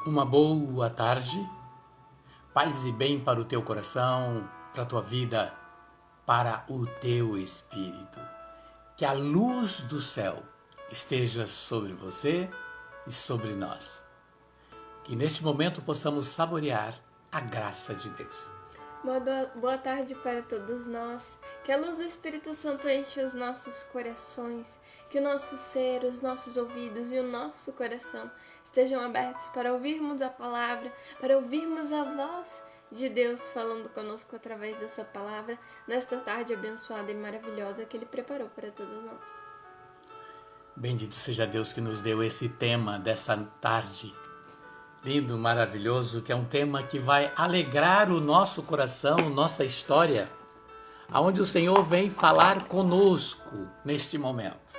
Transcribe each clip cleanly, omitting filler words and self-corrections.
Uma boa tarde, paz e bem para o teu coração, para a tua vida, para o teu espírito. Que a luz do céu esteja sobre você e sobre nós. Que neste momento possamos saborear a graça de Deus. Boa tarde para todos nós. Que a luz do Espírito Santo enche os nossos corações, que o nosso ser, os nossos ouvidos e o nosso coração estejam abertos para ouvirmos a palavra, para ouvirmos a voz de Deus falando conosco através da sua palavra, nesta tarde abençoada e maravilhosa que Ele preparou para todos nós. Bendito seja Deus que nos deu esse tema dessa tarde. Lindo, maravilhoso, que é um tema que vai alegrar o nosso coração, nossa história, aonde o Senhor vem falar conosco neste momento.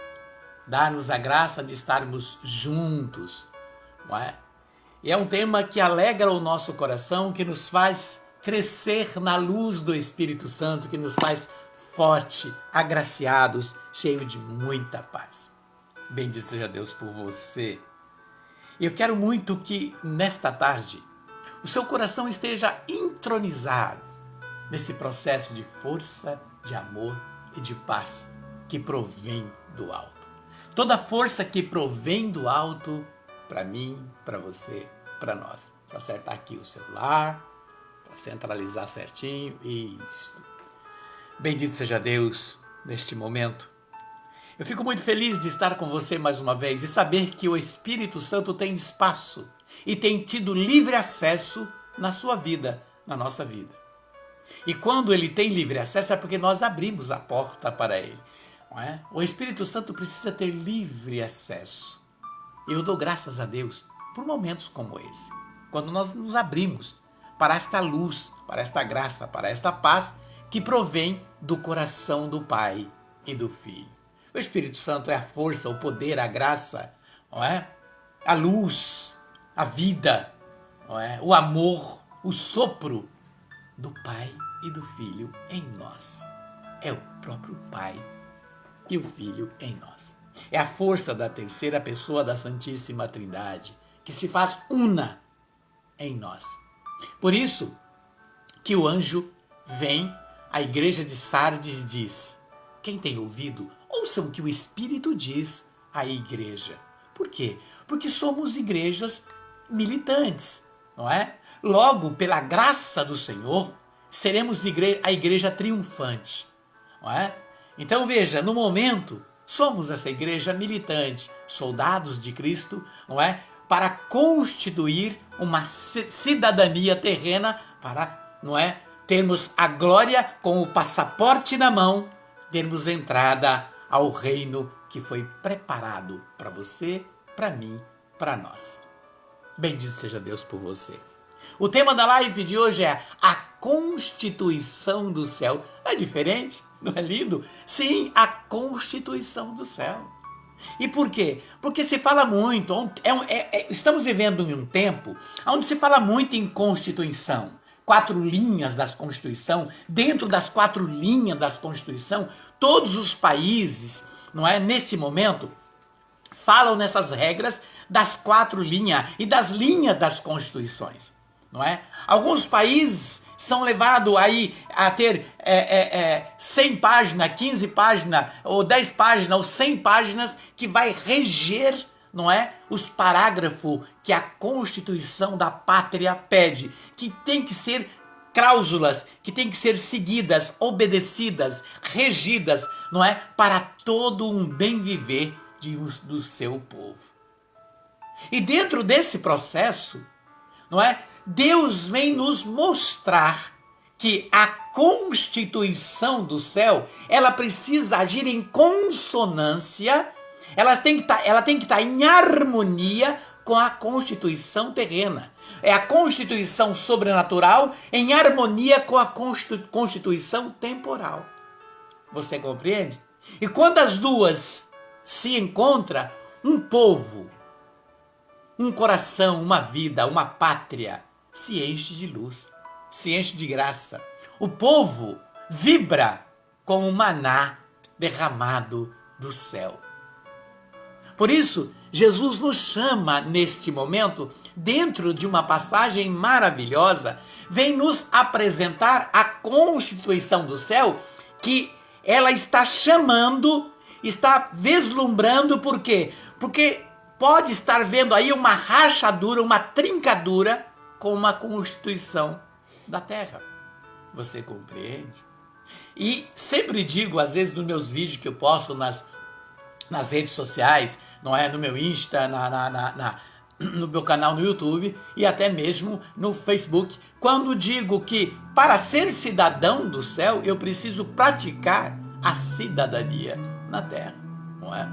Dar-nos a graça de estarmos juntos, não é? E é um tema que alegra o nosso coração, que nos faz crescer na luz do Espírito Santo, que nos faz forte, agraciados, cheio de muita paz. Bendito seja Deus por você. E eu quero muito que, nesta tarde, o seu coração esteja entronizado nesse processo de força, de amor e de paz que provém do alto. Toda força que provém do alto, para mim, para você, para nós. Só acertar aqui o celular, para centralizar certinho. Isso. Bendito seja Deus neste momento. Eu fico muito feliz de estar com você mais uma vez e saber que o Espírito Santo tem espaço e tem tido livre acesso na sua vida, na nossa vida. E quando ele tem livre acesso é porque nós abrimos a porta para ele. Não é? O Espírito Santo precisa ter livre acesso. Eu dou graças a Deus por momentos como esse, quando nós nos abrimos para esta luz, para esta graça, para esta paz que provém do coração do Pai e do Filho. O Espírito Santo é a força, o poder, a graça, não é? A luz, a vida, não é? O amor, o sopro do Pai e do Filho em nós. É o próprio Pai e o Filho em nós. É a força da terceira pessoa da Santíssima Trindade que se faz una em nós. Por isso que o anjo vem à igreja de Sardes e diz: quem tem ouvido, ouçam o que o Espírito diz à igreja. Por quê? Porque somos igrejas militantes, não é? Logo, pela graça do Senhor, seremos a igreja triunfante, não é? Então veja, no momento, somos essa igreja militante, soldados de Cristo, não é? Para constituir uma cidadania terrena, para, não é? Termos a glória com o passaporte na mão, termos entrada ao reino que foi preparado para você, para mim, para nós. Bendito seja Deus por você. O tema da live de hoje é a constituição do céu. É diferente? Não é lindo? Sim, a constituição do céu. E por quê? Porque se fala muito, estamos vivendo em um tempo onde se fala muito em Constituição. 4 linhas da Constituição, dentro das 4 linhas da Constituição, todos os países, não é, neste momento, falam nessas regras das 4 linhas e das linhas das Constituições, não é? Alguns países são levados aí a ter 100 páginas, 15 páginas, ou 10 páginas, ou 100 páginas, que vai reger, não é, os parágrafos que a Constituição da Pátria pede, que tem que ser cláusulas, que tem que ser seguidas, obedecidas, regidas, não é, para todo um bem viver do seu povo. E dentro desse processo, não é, Deus vem nos mostrar que a constituição do céu, ela precisa agir em consonância, ela tem que estar em harmonia com a constituição terrena. É a constituição sobrenatural em harmonia com a constituição temporal. Você compreende? E quando as duas se encontram, um povo, um coração, uma vida, uma pátria, se enche de luz, se enche de graça. O povo vibra com o maná derramado do céu. Por isso, Jesus nos chama neste momento, dentro de uma passagem maravilhosa, vem nos apresentar a constituição do céu, que ela está chamando, está vislumbrando, por quê? Porque pode estar vendo aí uma rachadura, uma trincadura com uma constituição da terra. Você compreende? E sempre digo, às vezes, nos meus vídeos que eu posto nas redes sociais, não é? No meu Insta, no meu canal no YouTube e até mesmo no Facebook, quando digo que para ser cidadão do céu, eu preciso praticar a cidadania na terra, não é?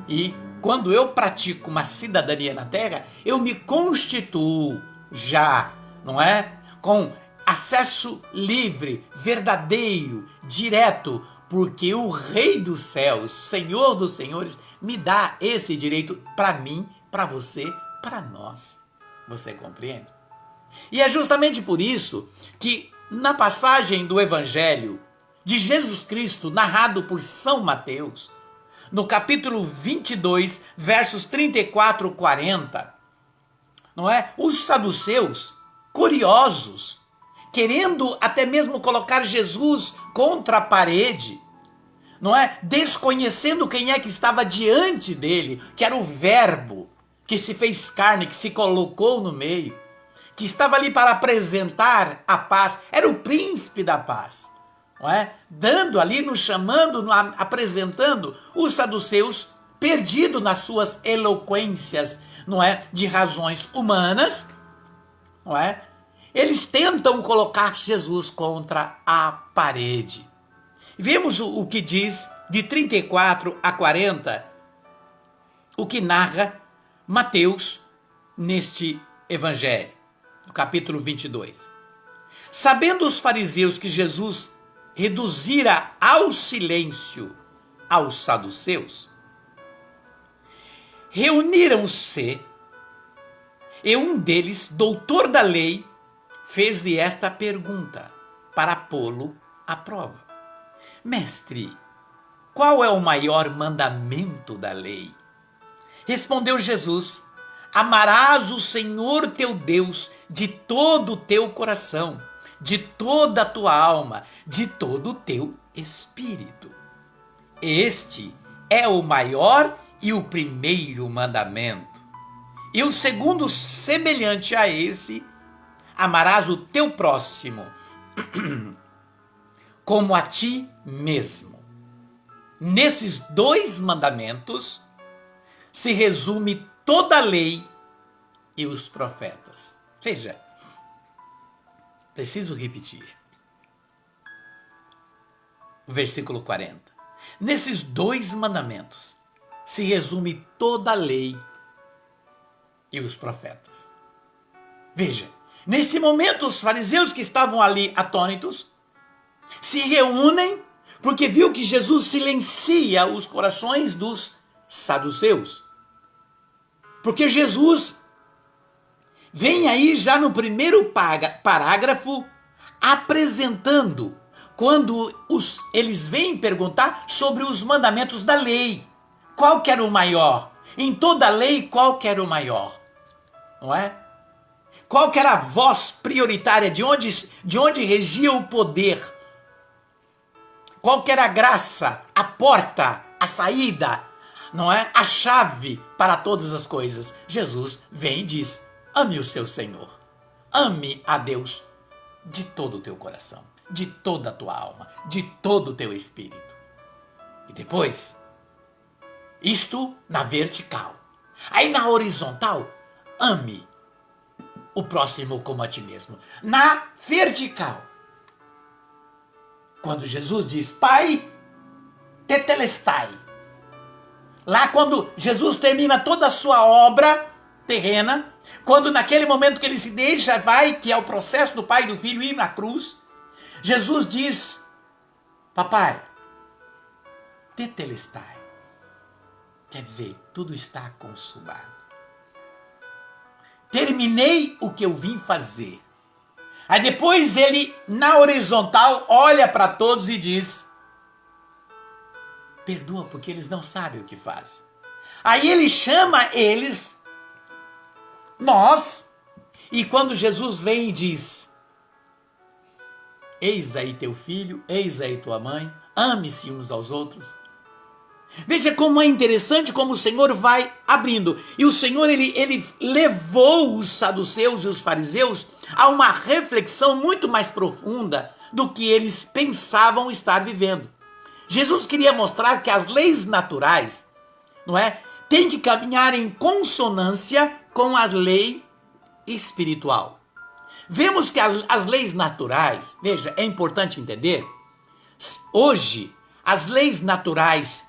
E quando eu pratico uma cidadania na terra, eu me constituo já, não é? Com acesso livre, verdadeiro, direto, porque o Rei dos Céus, Senhor dos Senhores, me dá esse direito para mim, para você, para nós. Você compreende? E é justamente por isso que na passagem do Evangelho de Jesus Cristo, narrado por São Mateus, no capítulo 22, versos 34 e 40, não é? Os saduceus, curiosos, querendo até mesmo colocar Jesus contra a parede, não é? Desconhecendo quem é que estava diante dele, que era o Verbo, que se fez carne, que se colocou no meio, que estava ali para apresentar a paz, era o príncipe da paz, não é? Dando ali, nos chamando, apresentando os saduceus, perdido nas suas eloquências, não é? De razões humanas, não é? Eles tentam colocar Jesus contra a parede. Vemos o que diz de 34 a 40, o que narra Mateus neste evangelho, no capítulo 22. Sabendo os fariseus que Jesus reduzira ao silêncio aos saduceus, reuniram-se e um deles, doutor da lei, fez-lhe esta pergunta para pô-lo à prova. Mestre, qual é o maior mandamento da lei? Respondeu Jesus: amarás o Senhor teu Deus de todo o teu coração, de toda a tua alma, de todo o teu espírito. Este é o maior e o primeiro mandamento. E o segundo, semelhante a esse, amarás o teu próximo como a ti mesmo. Nesses dois mandamentos se resume toda a lei e os profetas. Veja, preciso repetir. O versículo 40. Nesses dois mandamentos se resume toda a lei e os profetas. Veja, nesse momento os fariseus que estavam ali atônitos se reúnem porque viu que Jesus silencia os corações dos saduceus. Porque Jesus vem aí já no primeiro parágrafo apresentando, quando eles vêm perguntar sobre os mandamentos da lei. Qual que era o maior? Em toda a lei, qual que era o maior? Não é? Qual que era a voz prioritária? De onde regia o poder? Qual que era a graça, a porta, a saída, não é? A chave para todas as coisas. Jesus vem e diz: ame o seu Senhor. Ame a Deus de todo o teu coração, de toda a tua alma, de todo o teu espírito. E depois, isto na vertical. Aí na horizontal, ame o próximo como a ti mesmo. Na vertical, quando Jesus diz: Pai, tetelestai. Lá quando Jesus termina toda a sua obra terrena, quando naquele momento que ele se deixa, vai, que é o processo do Pai e do Filho ir na cruz, Jesus diz: Papai, tetelestai. Quer dizer, tudo está consumado. Terminei o que eu vim fazer. Aí depois ele, na horizontal, olha para todos e diz: perdoa porque eles não sabem o que fazem. Aí ele chama eles, nós, e quando Jesus vem e diz: eis aí teu filho, eis aí tua mãe, ame-se uns aos outros. Veja como é interessante como o Senhor vai abrindo. E o Senhor, ele levou os saduceus e os fariseus a uma reflexão muito mais profunda do que eles pensavam estar vivendo. Jesus queria mostrar que as leis naturais, não é, têm que caminhar em consonância com a lei espiritual. Vemos que as leis naturais, veja, é importante entender, hoje, as leis naturais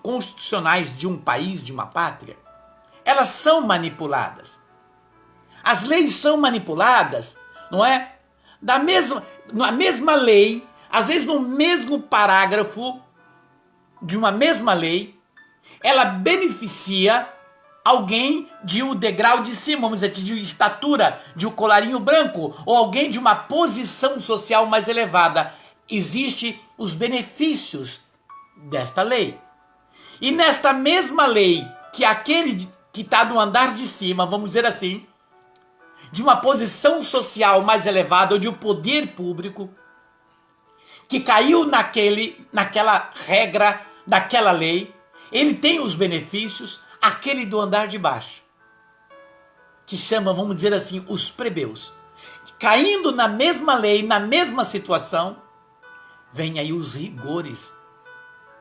constitucionais de um país, de uma pátria, elas são manipuladas. As leis são manipuladas, não é? Na mesma lei, às vezes no mesmo parágrafo de uma mesma lei, ela beneficia alguém de um degrau de cima, vamos dizer, de estatura, de um colarinho branco, ou alguém de uma posição social mais elevada. Existem os benefícios desta lei. E nesta mesma lei, que aquele que está no andar de cima, vamos dizer assim, de uma posição social mais elevada, ou de um poder público, que caiu naquela regra, naquela lei, ele tem os benefícios, aquele do andar de baixo, que chama, vamos dizer assim, os plebeus, caindo na mesma lei, na mesma situação, vem aí os rigores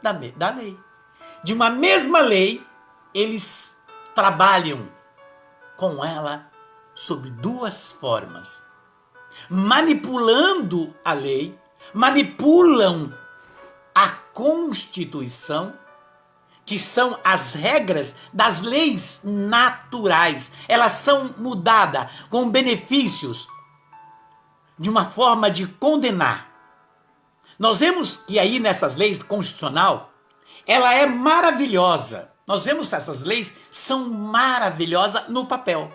da lei. De uma mesma lei, eles trabalham com ela sob duas formas. Manipulando a lei, manipulam a Constituição, que são as regras das leis naturais. Elas são mudadas com benefícios de uma forma de condenar. Nós vemos que aí nessas leis constitucional, ela é maravilhosa. Nós vemos que essas leis são maravilhosas no papel.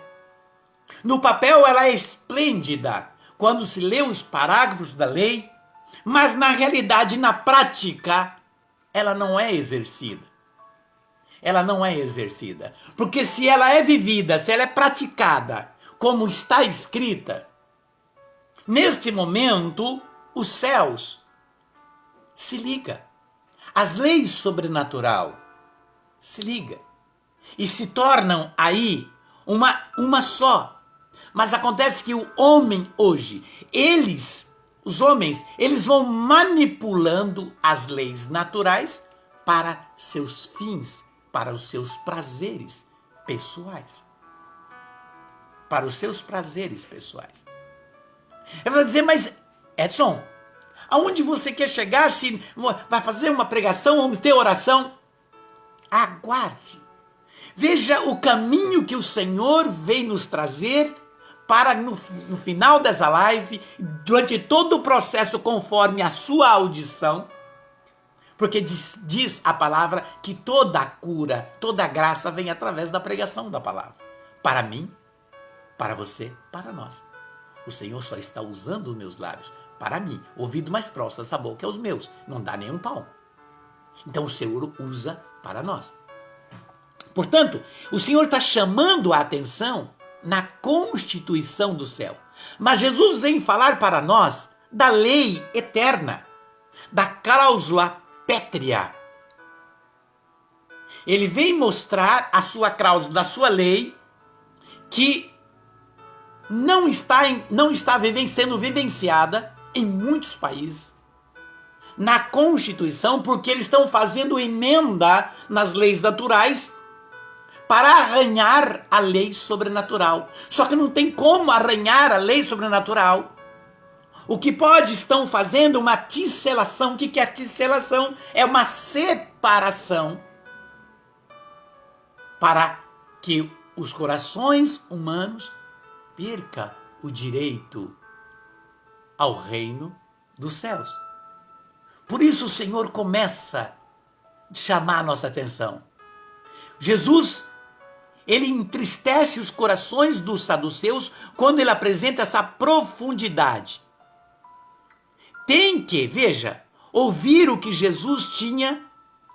No papel ela é esplêndida quando se lê os parágrafos da lei, mas na realidade, na prática, ela não é exercida. Ela não é exercida. Porque se ela é vivida, se ela é praticada como está escrita, neste momento, os céus se liga. As leis sobrenatural se liga e se tornam aí uma só. Mas acontece que o homem hoje, os homens, eles vão manipulando as leis naturais para seus fins, para os seus prazeres pessoais. Para os seus prazeres pessoais. Eu vou dizer, mas Edson, aonde você quer chegar? Se vai fazer uma pregação, vamos ter oração? Aguarde. Veja o caminho que o Senhor vem nos trazer para no final dessa live, durante todo o processo, conforme a sua audição, porque diz a palavra que toda a cura, toda a graça vem através da pregação da palavra. Para mim, para você, para nós. O Senhor só está usando os meus lábios para mim. Ouvido mais próximo dessa boca é os meus. Não dá nenhum pau. Então o Senhor usa para nós. Portanto, o Senhor está chamando a atenção na constituição do céu. Mas Jesus vem falar para nós da lei eterna, da cláusula pétrea. Ele vem mostrar a sua cláusula, da sua lei, que não está sendo vivenciada em muitos países, na Constituição, porque eles estão fazendo emenda nas leis naturais para arranhar a lei sobrenatural. Só que não tem como arranhar a lei sobrenatural. O que pode, estão fazendo uma tisselação. O que é tisselação? É uma separação para que os corações humanos percam o direito ao reino dos céus. Por isso o Senhor começa a chamar a nossa atenção. Jesus, ele entristece os corações dos saduceus quando ele apresenta essa profundidade. Tem que, veja, ouvir o que Jesus tinha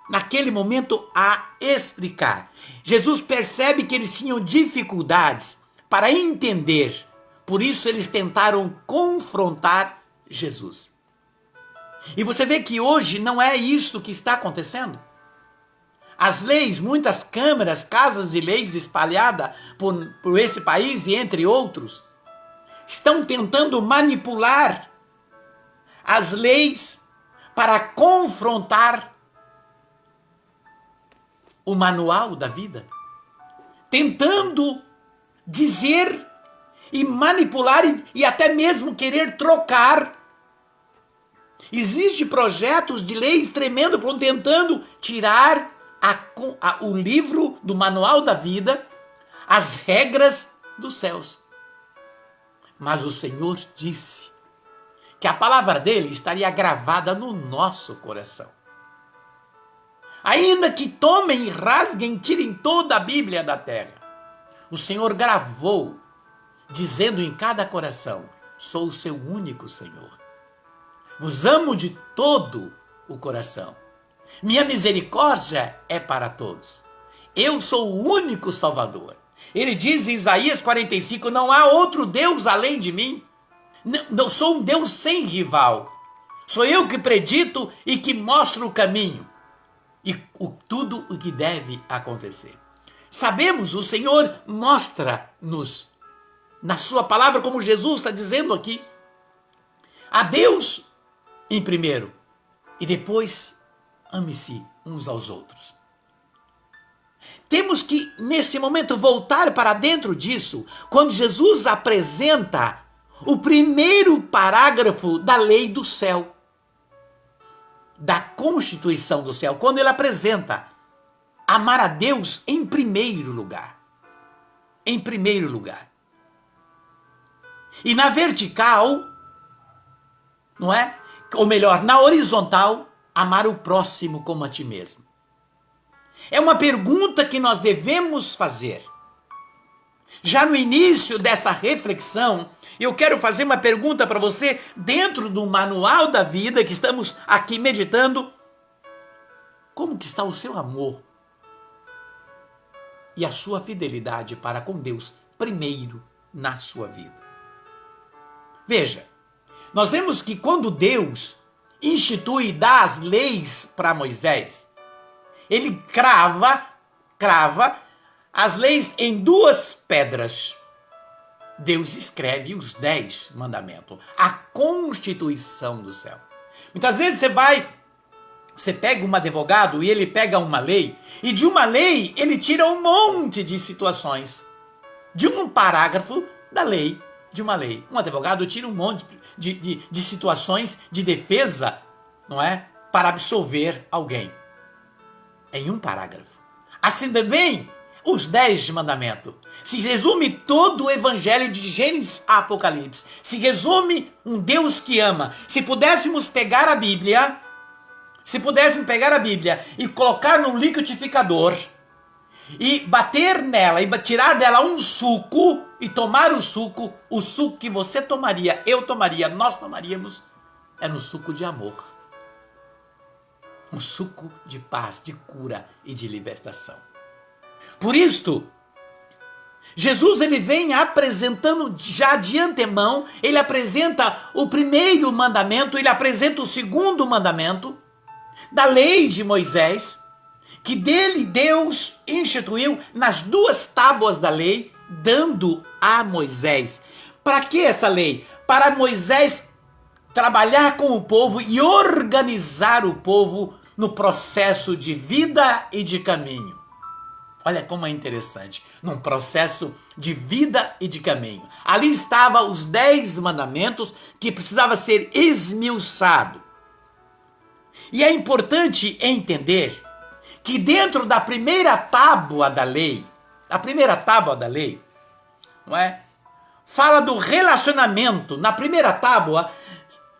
naquele momento, a explicar. Jesus percebe que eles tinham dificuldades para entender. Por isso eles tentaram confrontar Jesus. E você vê que hoje não é isso que está acontecendo. As leis, muitas câmaras, casas de leis espalhadas por esse país e entre outros, estão tentando manipular as leis para confrontar o manual da vida, tentando dizer e manipular e até mesmo querer trocar. Existem projetos de leis tremendo tentando tirar o livro do manual da vida, as regras dos céus. Mas o Senhor disse que a palavra dele estaria gravada no nosso coração. Ainda que tomem e rasguem, tirem toda a Bíblia da terra, o Senhor gravou, dizendo em cada coração: sou o seu único Senhor. Vos amo de todo o coração. Minha misericórdia é para todos. Eu sou o único Salvador. Ele diz em Isaías 45, não há outro Deus além de mim. Não sou um Deus sem rival. Sou eu que predito e que mostro o caminho. E tudo o que deve acontecer. Sabemos, o Senhor mostra-nos, na sua palavra, como Jesus está dizendo aqui, a Deus em primeiro, e depois ame-se uns aos outros. Temos que, neste momento, voltar para dentro disso, quando Jesus apresenta o primeiro parágrafo da lei do céu, da constituição do céu, quando ele apresenta amar a Deus em primeiro lugar. Em primeiro lugar. E na vertical, não é? Ou melhor, na horizontal, amar o próximo como a ti mesmo. É uma pergunta que nós devemos fazer. Já no início dessa reflexão, eu quero fazer uma pergunta para você, dentro do manual da vida que estamos aqui meditando. Como que está o seu amor e a sua fidelidade para com Deus primeiro na sua vida? Veja, nós vemos que quando Deus institui e dá as leis para Moisés, ele crava as leis em 2 pedras. Deus escreve os 10 mandamentos, a constituição do céu. Muitas vezes você pega um advogado e ele pega uma lei, e de uma lei ele tira um monte de situações, de um parágrafo da lei, de uma lei. Um advogado tira um monte de situações de defesa, não é? Para absolver alguém. Em um parágrafo. Assim também, os 10 mandamentos. Se resume todo o evangelho de Gênesis a Apocalipse. Se resume um Deus que ama. Se pudéssemos pegar a Bíblia e colocar num liquidificador e bater nela e tirar dela um suco e tomar o suco que você tomaria, eu tomaria, nós tomaríamos, é no suco de amor. Um suco de paz, de cura e de libertação. Por isto, Jesus ele vem apresentando já de antemão, ele apresenta o primeiro mandamento, ele apresenta o segundo mandamento da lei de Moisés, que dele Deus instituiu nas 2 tábuas da lei, dando a Moisés. Para que essa lei? Para Moisés trabalhar com o povo e organizar o povo no processo de vida e de caminho. Olha como é interessante, num processo de vida e de caminho. Ali estavam os 10 mandamentos que precisava ser esmiuçado. E é importante entender que dentro da primeira tábua da lei, não é? Fala do relacionamento. Na primeira tábua,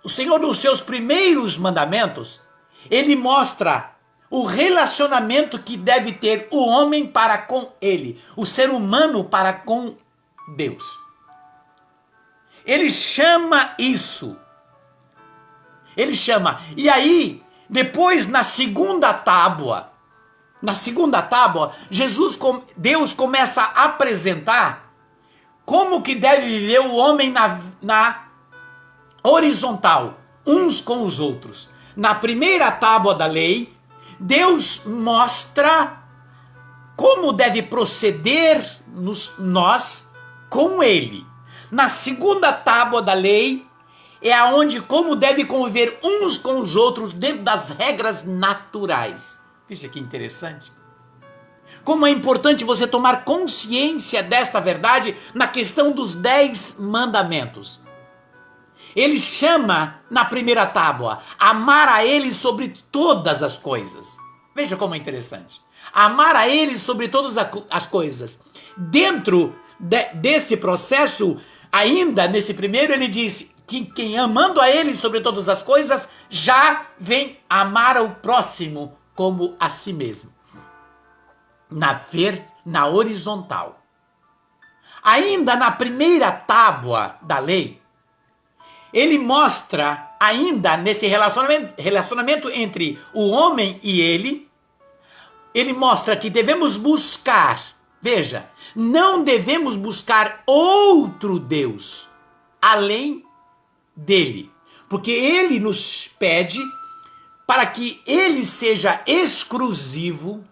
o Senhor, nos seus primeiros mandamentos, ele mostra o relacionamento que deve ter o homem para com ele, o ser humano para com Deus. Ele chama isso. E aí, Depois, na segunda tábua, Deus começa a apresentar como que deve viver o homem na horizontal, uns com os outros. Na primeira tábua da lei, Deus mostra como deve proceder nós com Ele. Na segunda tábua da lei, é aonde como deve conviver uns com os outros dentro das regras naturais. Veja que interessante. Como é importante você tomar consciência desta verdade na questão dos 10 mandamentos. Ele chama na primeira tábua, amar a Ele sobre todas as coisas. Veja como é interessante. Amar a Ele sobre todas as coisas. Dentro desse processo, ainda nesse primeiro, ele diz que quem amando a Ele sobre todas as coisas, já vem amar ao próximo como a si mesmo. Na horizontal. Ainda na primeira tábua da lei, ele mostra ainda nesse relacionamento entre o homem e ele mostra que devemos buscar, veja, não devemos buscar outro Deus além dele, porque ele nos pede para que ele seja exclusivo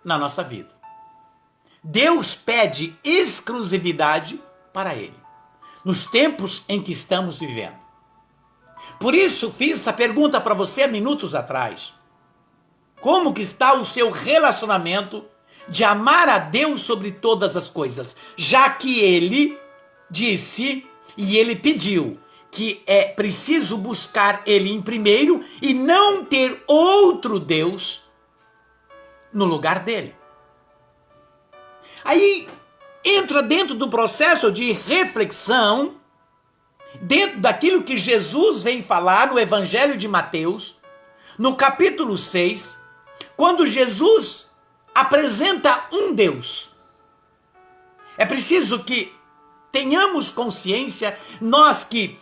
na nossa vida. Deus pede exclusividade para ele, nos tempos em que estamos vivendo. Por isso fiz essa pergunta para você há minutos atrás. Como que está o seu relacionamento de amar a Deus sobre todas as coisas? Já que ele disse e ele pediu que é preciso buscar ele em primeiro e não ter outro Deus no lugar dele. Aí entra dentro do processo de reflexão, dentro daquilo que Jesus vem falar no Evangelho de Mateus, no capítulo 6, quando Jesus apresenta um Deus. É preciso que tenhamos consciência, nós que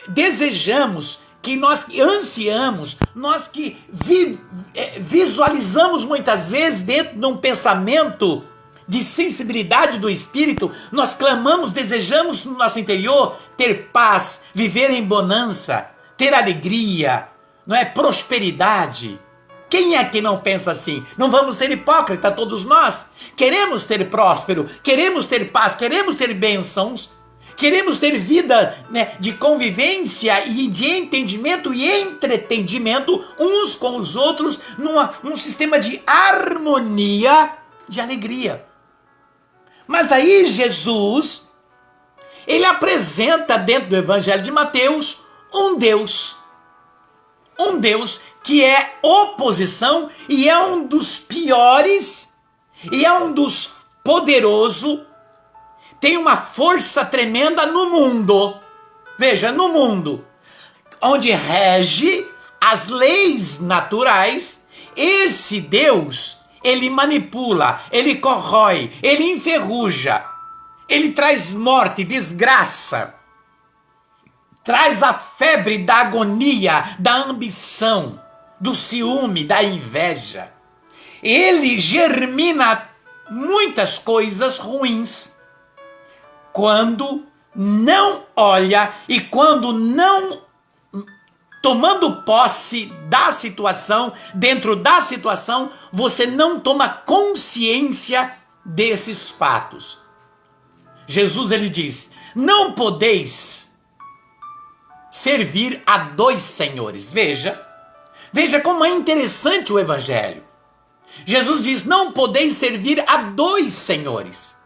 desejamos, que nós que ansiamos, nós que visualizamos muitas vezes dentro de um pensamento de sensibilidade do Espírito, nós clamamos, desejamos no nosso interior ter paz, viver em bonança, ter alegria, não é? Prosperidade. Quem é que não pensa assim? Não vamos ser hipócritas, todos nós. Queremos ter próspero, queremos ter paz, queremos ter bênçãos, queremos ter vida, né, de convivência e de entendimento e entretenimento uns com os outros num sistema de harmonia, de alegria. Mas aí Jesus, ele apresenta dentro do Evangelho de Mateus um Deus que é oposição e é um dos piores e é um dos poderosos, tem uma força tremenda no mundo. Veja, no mundo, onde rege as leis naturais, esse Deus, ele manipula, ele corrói, ele enferruja, ele traz morte, desgraça, traz a febre da agonia, da ambição, do ciúme, da inveja. Ele germina muitas coisas ruins quando não olha e quando não, tomando posse da situação, dentro da situação, você não toma consciência desses fatos. Jesus, ele diz, não podeis servir a dois senhores. Veja como é interessante o Evangelho. Jesus diz, não podeis servir a dois senhores,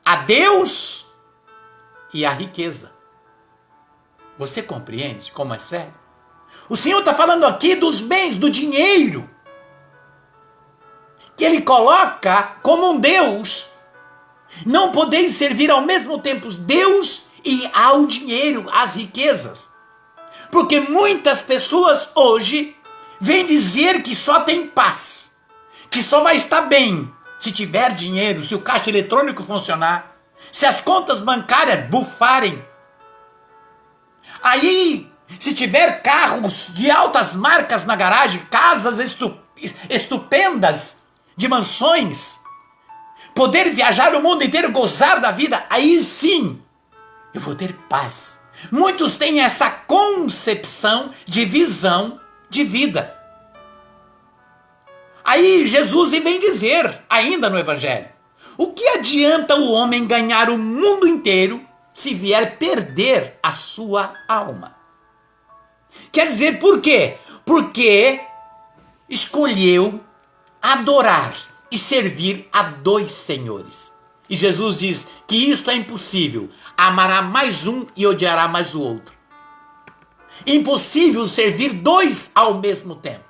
a Deus e a riqueza. Você compreende como é sério? O Senhor está falando aqui dos bens, do dinheiro, que Ele coloca como um Deus. Não podeis servir ao mesmo tempo Deus e ao dinheiro, às riquezas. Porque muitas pessoas hoje vêm dizer que só tem paz, que só vai estar bem se tiver dinheiro, se o caixa eletrônico funcionar, se as contas bancárias bufarem. Aí se tiver carros de altas marcas na garagem, casas estupendas, de mansões, poder viajar o mundo inteiro, gozar da vida, aí sim eu vou ter paz. Muitos têm essa concepção de visão de vida. Aí Jesus vem dizer, ainda no Evangelho, o que adianta o homem ganhar o mundo inteiro se vier perder a sua alma? Quer dizer, por quê? Porque escolheu adorar e servir a dois senhores. E Jesus diz que isto é impossível. Amará mais um e odiará mais o outro. Impossível servir dois ao mesmo tempo.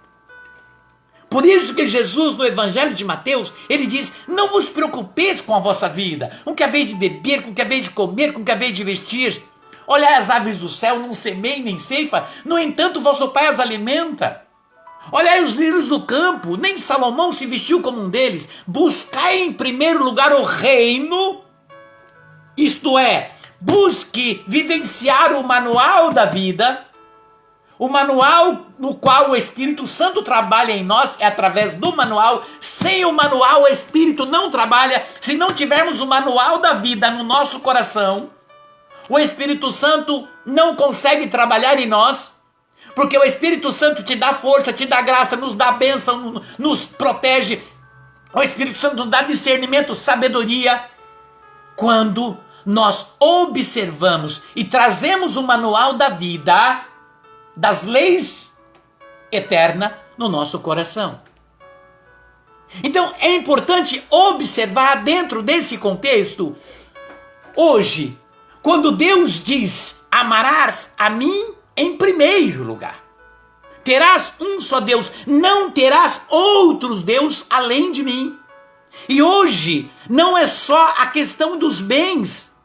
Por isso que Jesus, no Evangelho de Mateus, ele diz, não vos preocupeis com a vossa vida, com o que haveis de beber, com o que haveis de comer, com o que haveis de vestir. Olhai as aves do céu, não semeiem nem ceifa, no entanto vosso Pai as alimenta. Olhai os lírios do campo, nem Salomão se vestiu como um deles. Buscai em primeiro lugar o reino, isto é, busque vivenciar o manual da vida. O manual no qual o Espírito Santo trabalha em nós é através do manual. Sem o manual o Espírito não trabalha. Se não tivermos o manual da vida no nosso coração, o Espírito Santo não consegue trabalhar em nós. Porque o Espírito Santo te dá força, te dá graça, nos dá bênção, nos protege. O Espírito Santo nos dá discernimento, sabedoria. Quando nós observamos e trazemos o manual da vida, das leis eternas no nosso coração. Então é importante observar dentro desse contexto, hoje, quando Deus diz, amarás a mim em primeiro lugar. Terás um só Deus, não terás outros deuses além de mim. E hoje não é só a questão dos bens.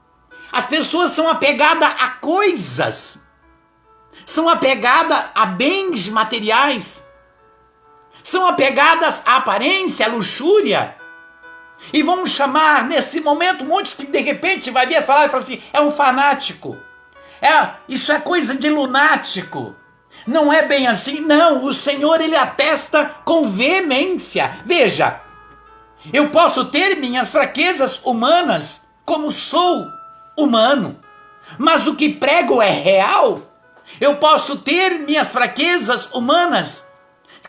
As pessoas são apegadas a coisas. São apegadas a bens materiais. São apegadas à aparência, à luxúria. E vão chamar nesse momento muitos que de repente vai ver essa live e falar assim, é um fanático. Isso é coisa de lunático. Não é bem assim, não. O Senhor, ele atesta com veemência. Veja, eu posso ter minhas fraquezas humanas, como sou humano, mas o que prego é real. Eu posso ter minhas fraquezas humanas,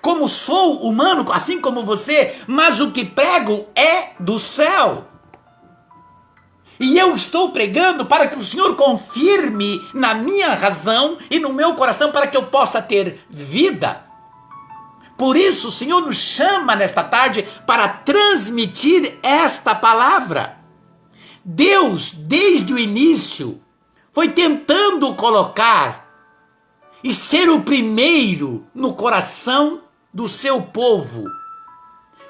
como sou humano, assim como você, mas o que prego é do céu. E eu estou pregando para que o Senhor confirme na minha razão e no meu coração para que eu possa ter vida. Por isso o Senhor nos chama nesta tarde para transmitir esta palavra. Deus, desde o início, foi tentando colocar e ser o primeiro no coração do seu povo.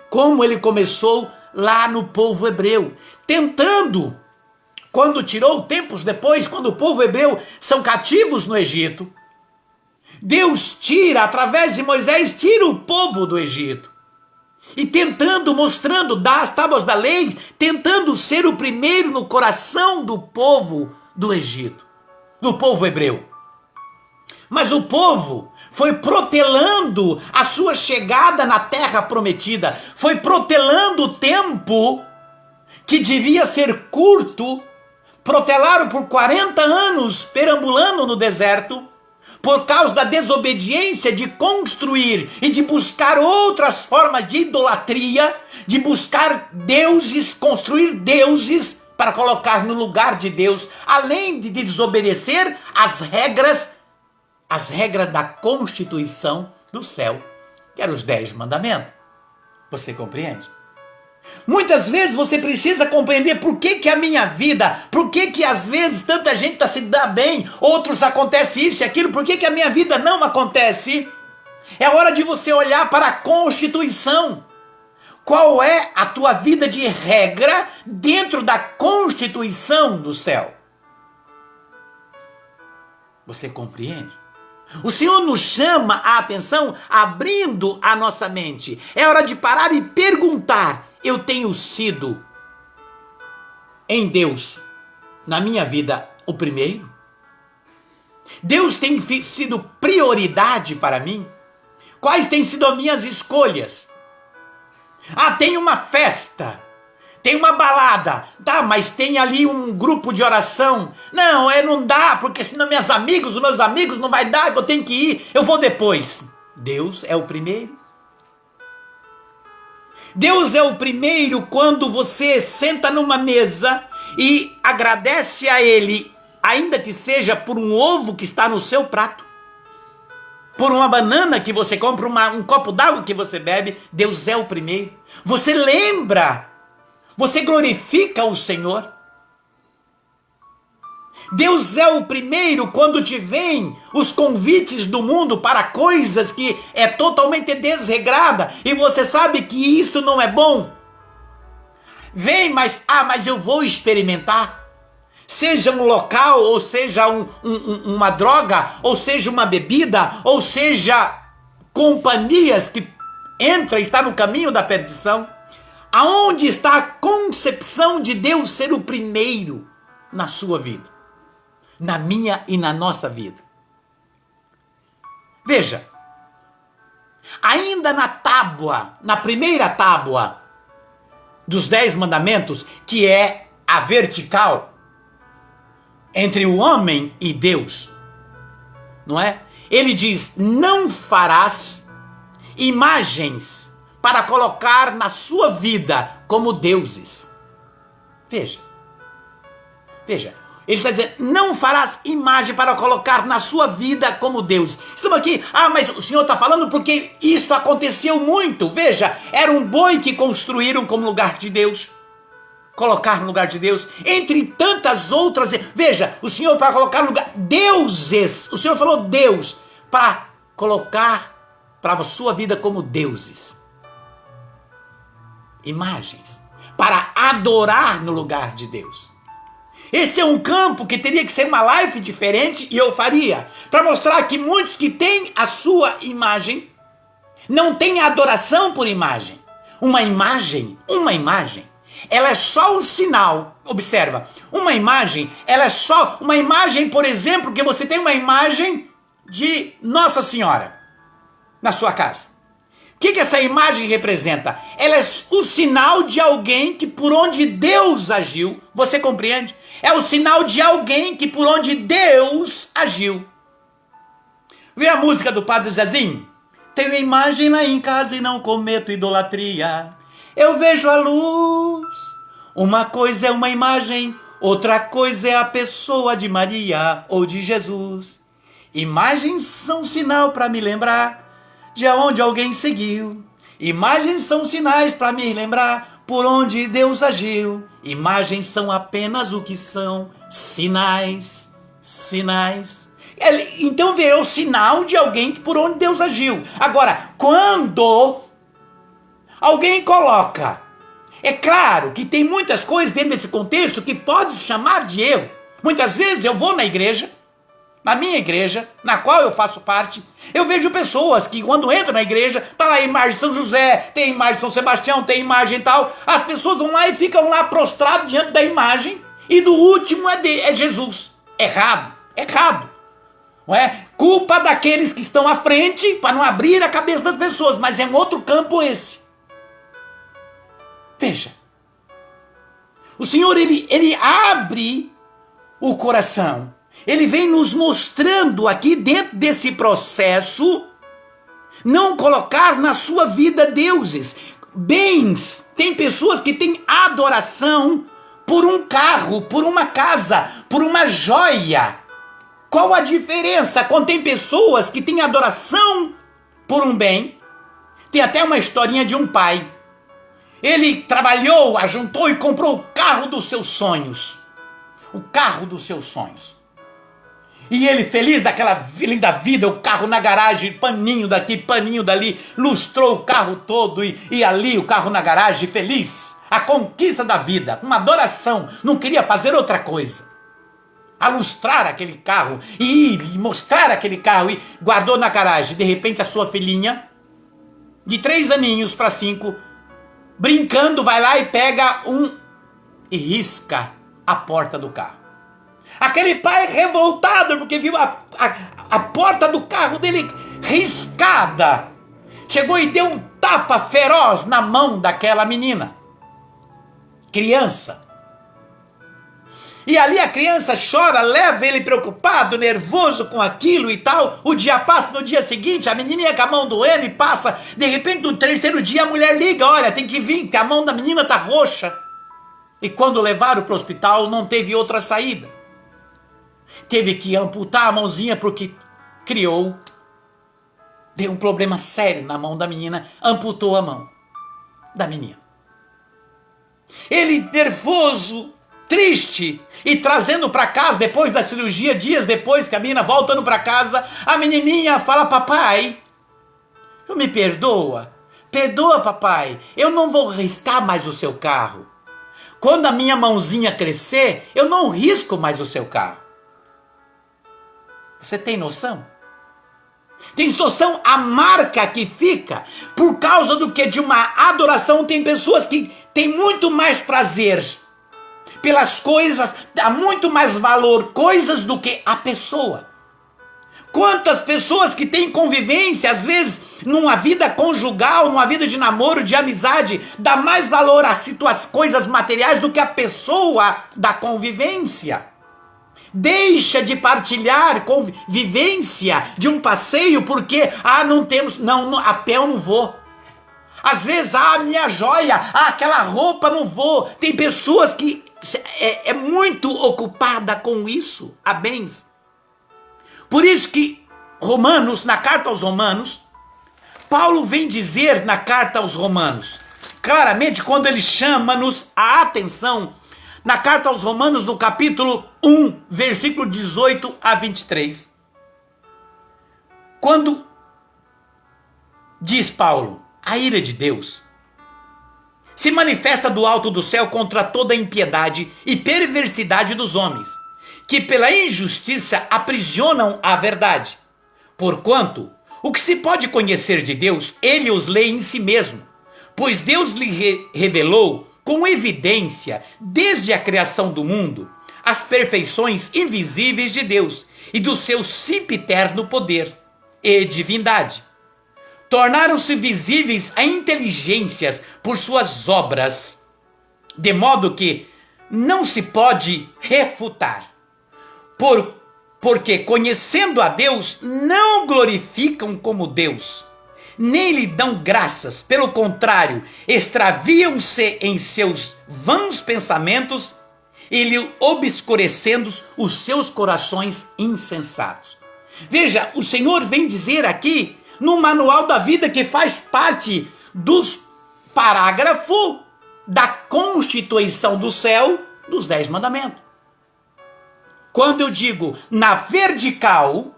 Como ele começou lá no povo hebreu, tentando. Quando tirou tempos depois, quando o povo hebreu são cativos no Egito, Deus tira, através de Moisés, tira o povo do Egito. E tentando, mostrando, dá as tábuas da lei, tentando ser o primeiro no coração do povo do Egito, do povo hebreu. Mas o povo foi protelando a sua chegada na terra prometida, foi protelando o tempo que devia ser curto. Protelaram por 40 anos, perambulando no deserto, por causa da desobediência de construir e de buscar outras formas de idolatria, de buscar deuses, construir deuses para colocar no lugar de Deus, além de desobedecer as regras da Constituição do céu, que eram os 10 mandamentos. Você compreende? Muitas vezes você precisa compreender por que a minha vida, por que às vezes tanta gente se dá bem, outros acontece isso e aquilo, por que a minha vida não acontece? É hora de você olhar para a Constituição. Qual é a tua vida de regra dentro da Constituição do céu? Você compreende? O Senhor nos chama a atenção abrindo a nossa mente. É hora de parar e perguntar: eu tenho sido em Deus, na minha vida, o primeiro? Deus tem sido prioridade para mim? Quais têm sido as minhas escolhas? Ah, tem uma festa, tem uma balada, tá, mas tem ali um grupo de oração. Não, não dá, porque senão os meus amigos não vai dar, eu tenho que ir, eu vou depois. Deus é o primeiro. Deus é o primeiro quando você senta numa mesa e agradece a Ele, ainda que seja por um ovo que está no seu prato, por uma banana que você compra, um copo d'água que você bebe. Deus é o primeiro. Você lembra, você glorifica o Senhor. Deus é o primeiro quando te vem os convites do mundo para coisas que é totalmente desregrada e você sabe que isso não é bom. Vem, mas eu vou experimentar. Seja um local, ou seja uma droga, ou seja uma bebida, ou seja companhias que está no caminho da perdição. Aonde está a concepção de Deus ser o primeiro na sua vida? Na minha e na nossa vida. Veja, ainda na primeira tábua dos 10 mandamentos, que é a vertical entre o homem e Deus, não é? Ele diz: não farás imagens para colocar na sua vida como deuses. Veja, ele está dizendo: não farás imagem para colocar na sua vida como Deus. Estamos aqui, mas o Senhor está falando porque isso aconteceu muito. Veja, era um boi que construíram como lugar de Deus, colocar no lugar de Deus, entre tantas outras. Veja, o Senhor para colocar no lugar, deuses, o Senhor falou Deus, para colocar para a sua vida como deuses. Imagens, para adorar no lugar de Deus. Esse é um campo que teria que ser uma live diferente e eu faria, para mostrar que muitos que têm a sua imagem, não têm adoração por imagem. Uma imagem, ela é só um sinal. Observa, uma imagem, ela é só uma imagem, por exemplo, que você tem uma imagem de Nossa Senhora na sua casa. O que essa imagem representa? Ela é o sinal de alguém que por onde Deus agiu. Você compreende? É o sinal de alguém que por onde Deus agiu. Vê a música do Padre Zezinho? Tenho imagem lá em casa e não cometo idolatria. Eu vejo a luz. Uma coisa é uma imagem, outra coisa é a pessoa de Maria ou de Jesus. Imagens são sinal para me lembrar de onde alguém seguiu. Imagens são sinais para me lembrar por onde Deus agiu. Imagens são apenas o que são sinais. Então vê, é o sinal de alguém que por onde Deus agiu. Agora, quando alguém coloca, é claro que tem muitas coisas dentro desse contexto que pode se chamar de erro. Muitas vezes eu vou na igreja, na minha igreja, na qual eu faço parte, eu vejo pessoas que quando entram na igreja, tá lá a imagem de São José, tem a imagem de São Sebastião, tem a imagem e tal, as pessoas vão lá e ficam lá prostrados diante da imagem, e do último é Jesus. Errado. Não é? Culpa daqueles que estão à frente, para não abrir a cabeça das pessoas, mas é um outro campo esse. Veja, o Senhor, ele abre o coração. Ele vem nos mostrando aqui dentro desse processo, não colocar na sua vida deuses, bens. Tem pessoas que têm adoração por um carro, por uma casa, por uma joia. Qual a diferença quando tem pessoas que têm adoração por um bem? Tem até uma historinha de um pai. Ele trabalhou, ajuntou e comprou o carro dos seus sonhos. O carro dos seus sonhos. E ele, feliz daquela linda vida, o carro na garagem, paninho daqui, paninho dali, lustrou o carro todo e ali o carro na garagem, feliz. A conquista da vida, uma adoração, não queria fazer outra coisa. A lustrar aquele carro e mostrar aquele carro e guardou na garagem. De repente a sua filhinha, de 3 aninhos para 5, brincando, vai lá e pega e risca a porta do carro. Aquele pai revoltado porque viu a porta do carro dele riscada. Chegou e deu um tapa feroz na mão daquela menina. Criança. E ali a criança chora, leva ele preocupado, nervoso com aquilo e tal. O dia passa, no dia seguinte, a menininha com a mão doendo e passa. De repente, no terceiro dia, a mulher liga, olha, tem que vir, porque a mão da menina tá roxa. E quando levaram para o hospital, não teve outra saída. Teve que amputar a mãozinha porque criou. Deu um problema sério na mão da menina, amputou a mão da menina. Ele nervoso, triste, e trazendo para casa, depois da cirurgia, dias depois que a menina voltando para casa, a menininha fala, papai, me perdoa, papai, eu não vou riscar mais o seu carro. Quando a minha mãozinha crescer, eu não risco mais o seu carro. Você tem noção? Tem noção a marca que fica por causa do que de uma adoração? Tem pessoas que têm muito mais prazer pelas coisas, dá muito mais valor coisas do que a pessoa. Quantas pessoas que têm convivência, às vezes numa vida conjugal, numa vida de namoro, de amizade, dá mais valor às coisas materiais do que a pessoa da convivência. Deixa de partilhar convivência de um passeio porque, não temos, a pé eu não vou. Às vezes, minha joia, aquela roupa não vou. Tem pessoas que é muito ocupada com isso, a bens. Por isso que Romanos, na carta aos Romanos, Paulo vem dizer na carta aos Romanos, claramente quando ele chama-nos a atenção, na carta aos Romanos, no capítulo 1, versículo 18 a 23, quando diz Paulo, a ira de Deus se manifesta do alto do céu contra toda a impiedade e perversidade dos homens, que pela injustiça aprisionam a verdade. Porquanto, o que se pode conhecer de Deus, ele os lê em si mesmo, pois Deus lhe revelou com evidência, desde a criação do mundo, as perfeições invisíveis de Deus e do seu sempiterno poder e divindade. Tornaram-se visíveis a inteligências por suas obras, de modo que não se pode refutar. Porque conhecendo a Deus, não glorificam como Deus, nem lhe dão graças, pelo contrário, extraviam-se em seus vãos pensamentos e lhe obscurecendo os seus corações insensatos. Veja, o Senhor vem dizer aqui, no manual da vida que faz parte dos parágrafos da constituição do céu, dos 10 mandamentos. Quando eu digo na vertical,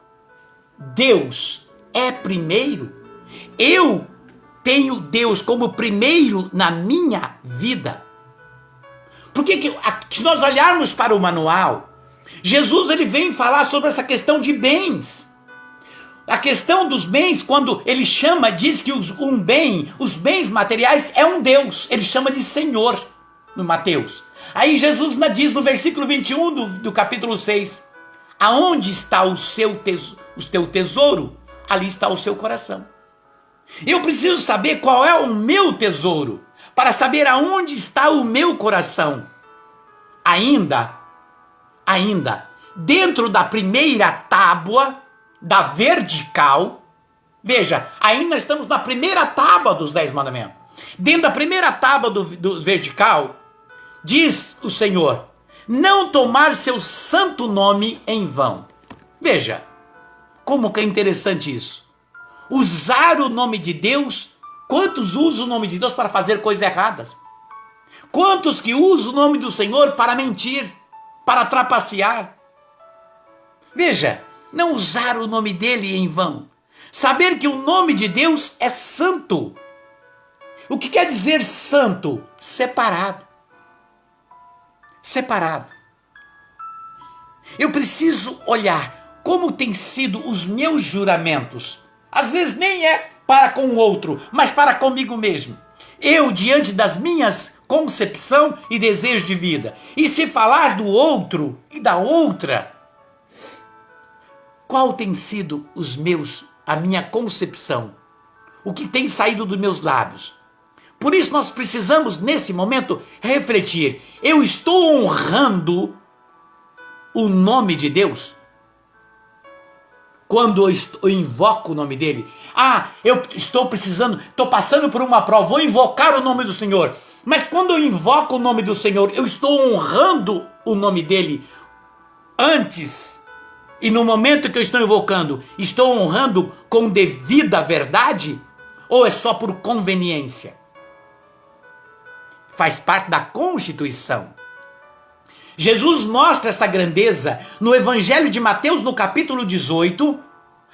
Deus é primeiro, eu tenho Deus como primeiro na minha vida. Porque se nós olharmos para o manual, Jesus ele vem falar sobre essa questão de bens. A questão dos bens, quando ele diz que os bens materiais é um Deus, ele chama de Senhor no Mateus. Aí Jesus diz no versículo 21 do capítulo 6, aonde está o teu tesouro, ali está o seu coração. Eu preciso saber qual é o meu tesouro, para saber aonde está o meu coração. Ainda, dentro da primeira tábua, da vertical, veja, ainda estamos na primeira tábua dos 10 mandamentos. Dentro da primeira tábua do vertical, diz o Senhor, não tomar seu santo nome em vão. Veja, como que é interessante isso. Usar o nome de Deus, quantos usam o nome de Deus para fazer coisas erradas? Quantos que usam o nome do Senhor para mentir, para trapacear? Veja, não usar o nome dele em vão. Saber que o nome de Deus é santo. O que quer dizer santo? Separado. Separado. Eu preciso olhar como tem sido os meus juramentos. Às vezes nem é para com o outro, mas para comigo mesmo. Eu, diante das minhas concepção e desejo de vida. E se falar do outro e da outra, qual tem sido a minha concepção? O que tem saído dos meus lábios? Por isso nós precisamos, nesse momento, refletir. Eu estou honrando o nome de Deus? Quando eu invoco o nome dele? Eu estou passando por uma prova, vou invocar o nome do Senhor. Mas quando eu invoco o nome do Senhor, eu estou honrando o nome dele antes. E no momento que eu estou invocando, estou honrando com devida verdade? Ou é só por conveniência? Faz parte da Constituição. Jesus mostra essa grandeza no Evangelho de Mateus, no capítulo 18.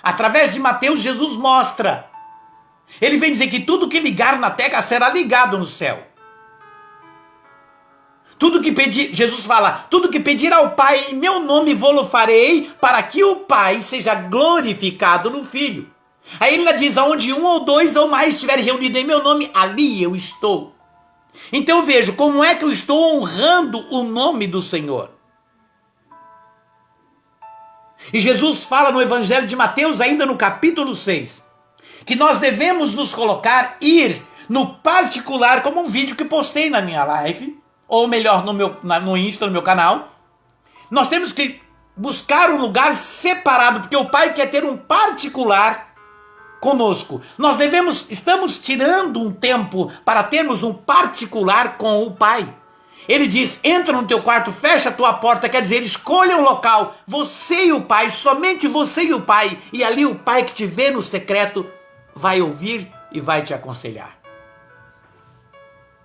Através de Mateus, Jesus mostra. Ele vem dizer que tudo que ligar na terra será ligado no céu. Tudo que pedir, Jesus fala, tudo que pedir ao Pai em meu nome vou-lo farei, para que o Pai seja glorificado no Filho. Aí ele diz, aonde um ou dois ou mais estiverem reunidos em meu nome, ali eu estou. Então vejo como é que eu estou honrando o nome do Senhor. E Jesus fala no Evangelho de Mateus, ainda no capítulo 6, que nós devemos nos colocar, ir no particular, como um vídeo que postei na minha live, ou melhor, no Insta, no meu canal. Nós temos que buscar um lugar separado, porque o Pai quer ter um particular conosco. Estamos tirando um tempo para termos um particular com o Pai. Ele diz, entra no teu quarto, fecha a tua porta, quer dizer, escolha um local, você e o Pai, somente você e o Pai, e ali o Pai que te vê no secreto vai ouvir e vai te aconselhar.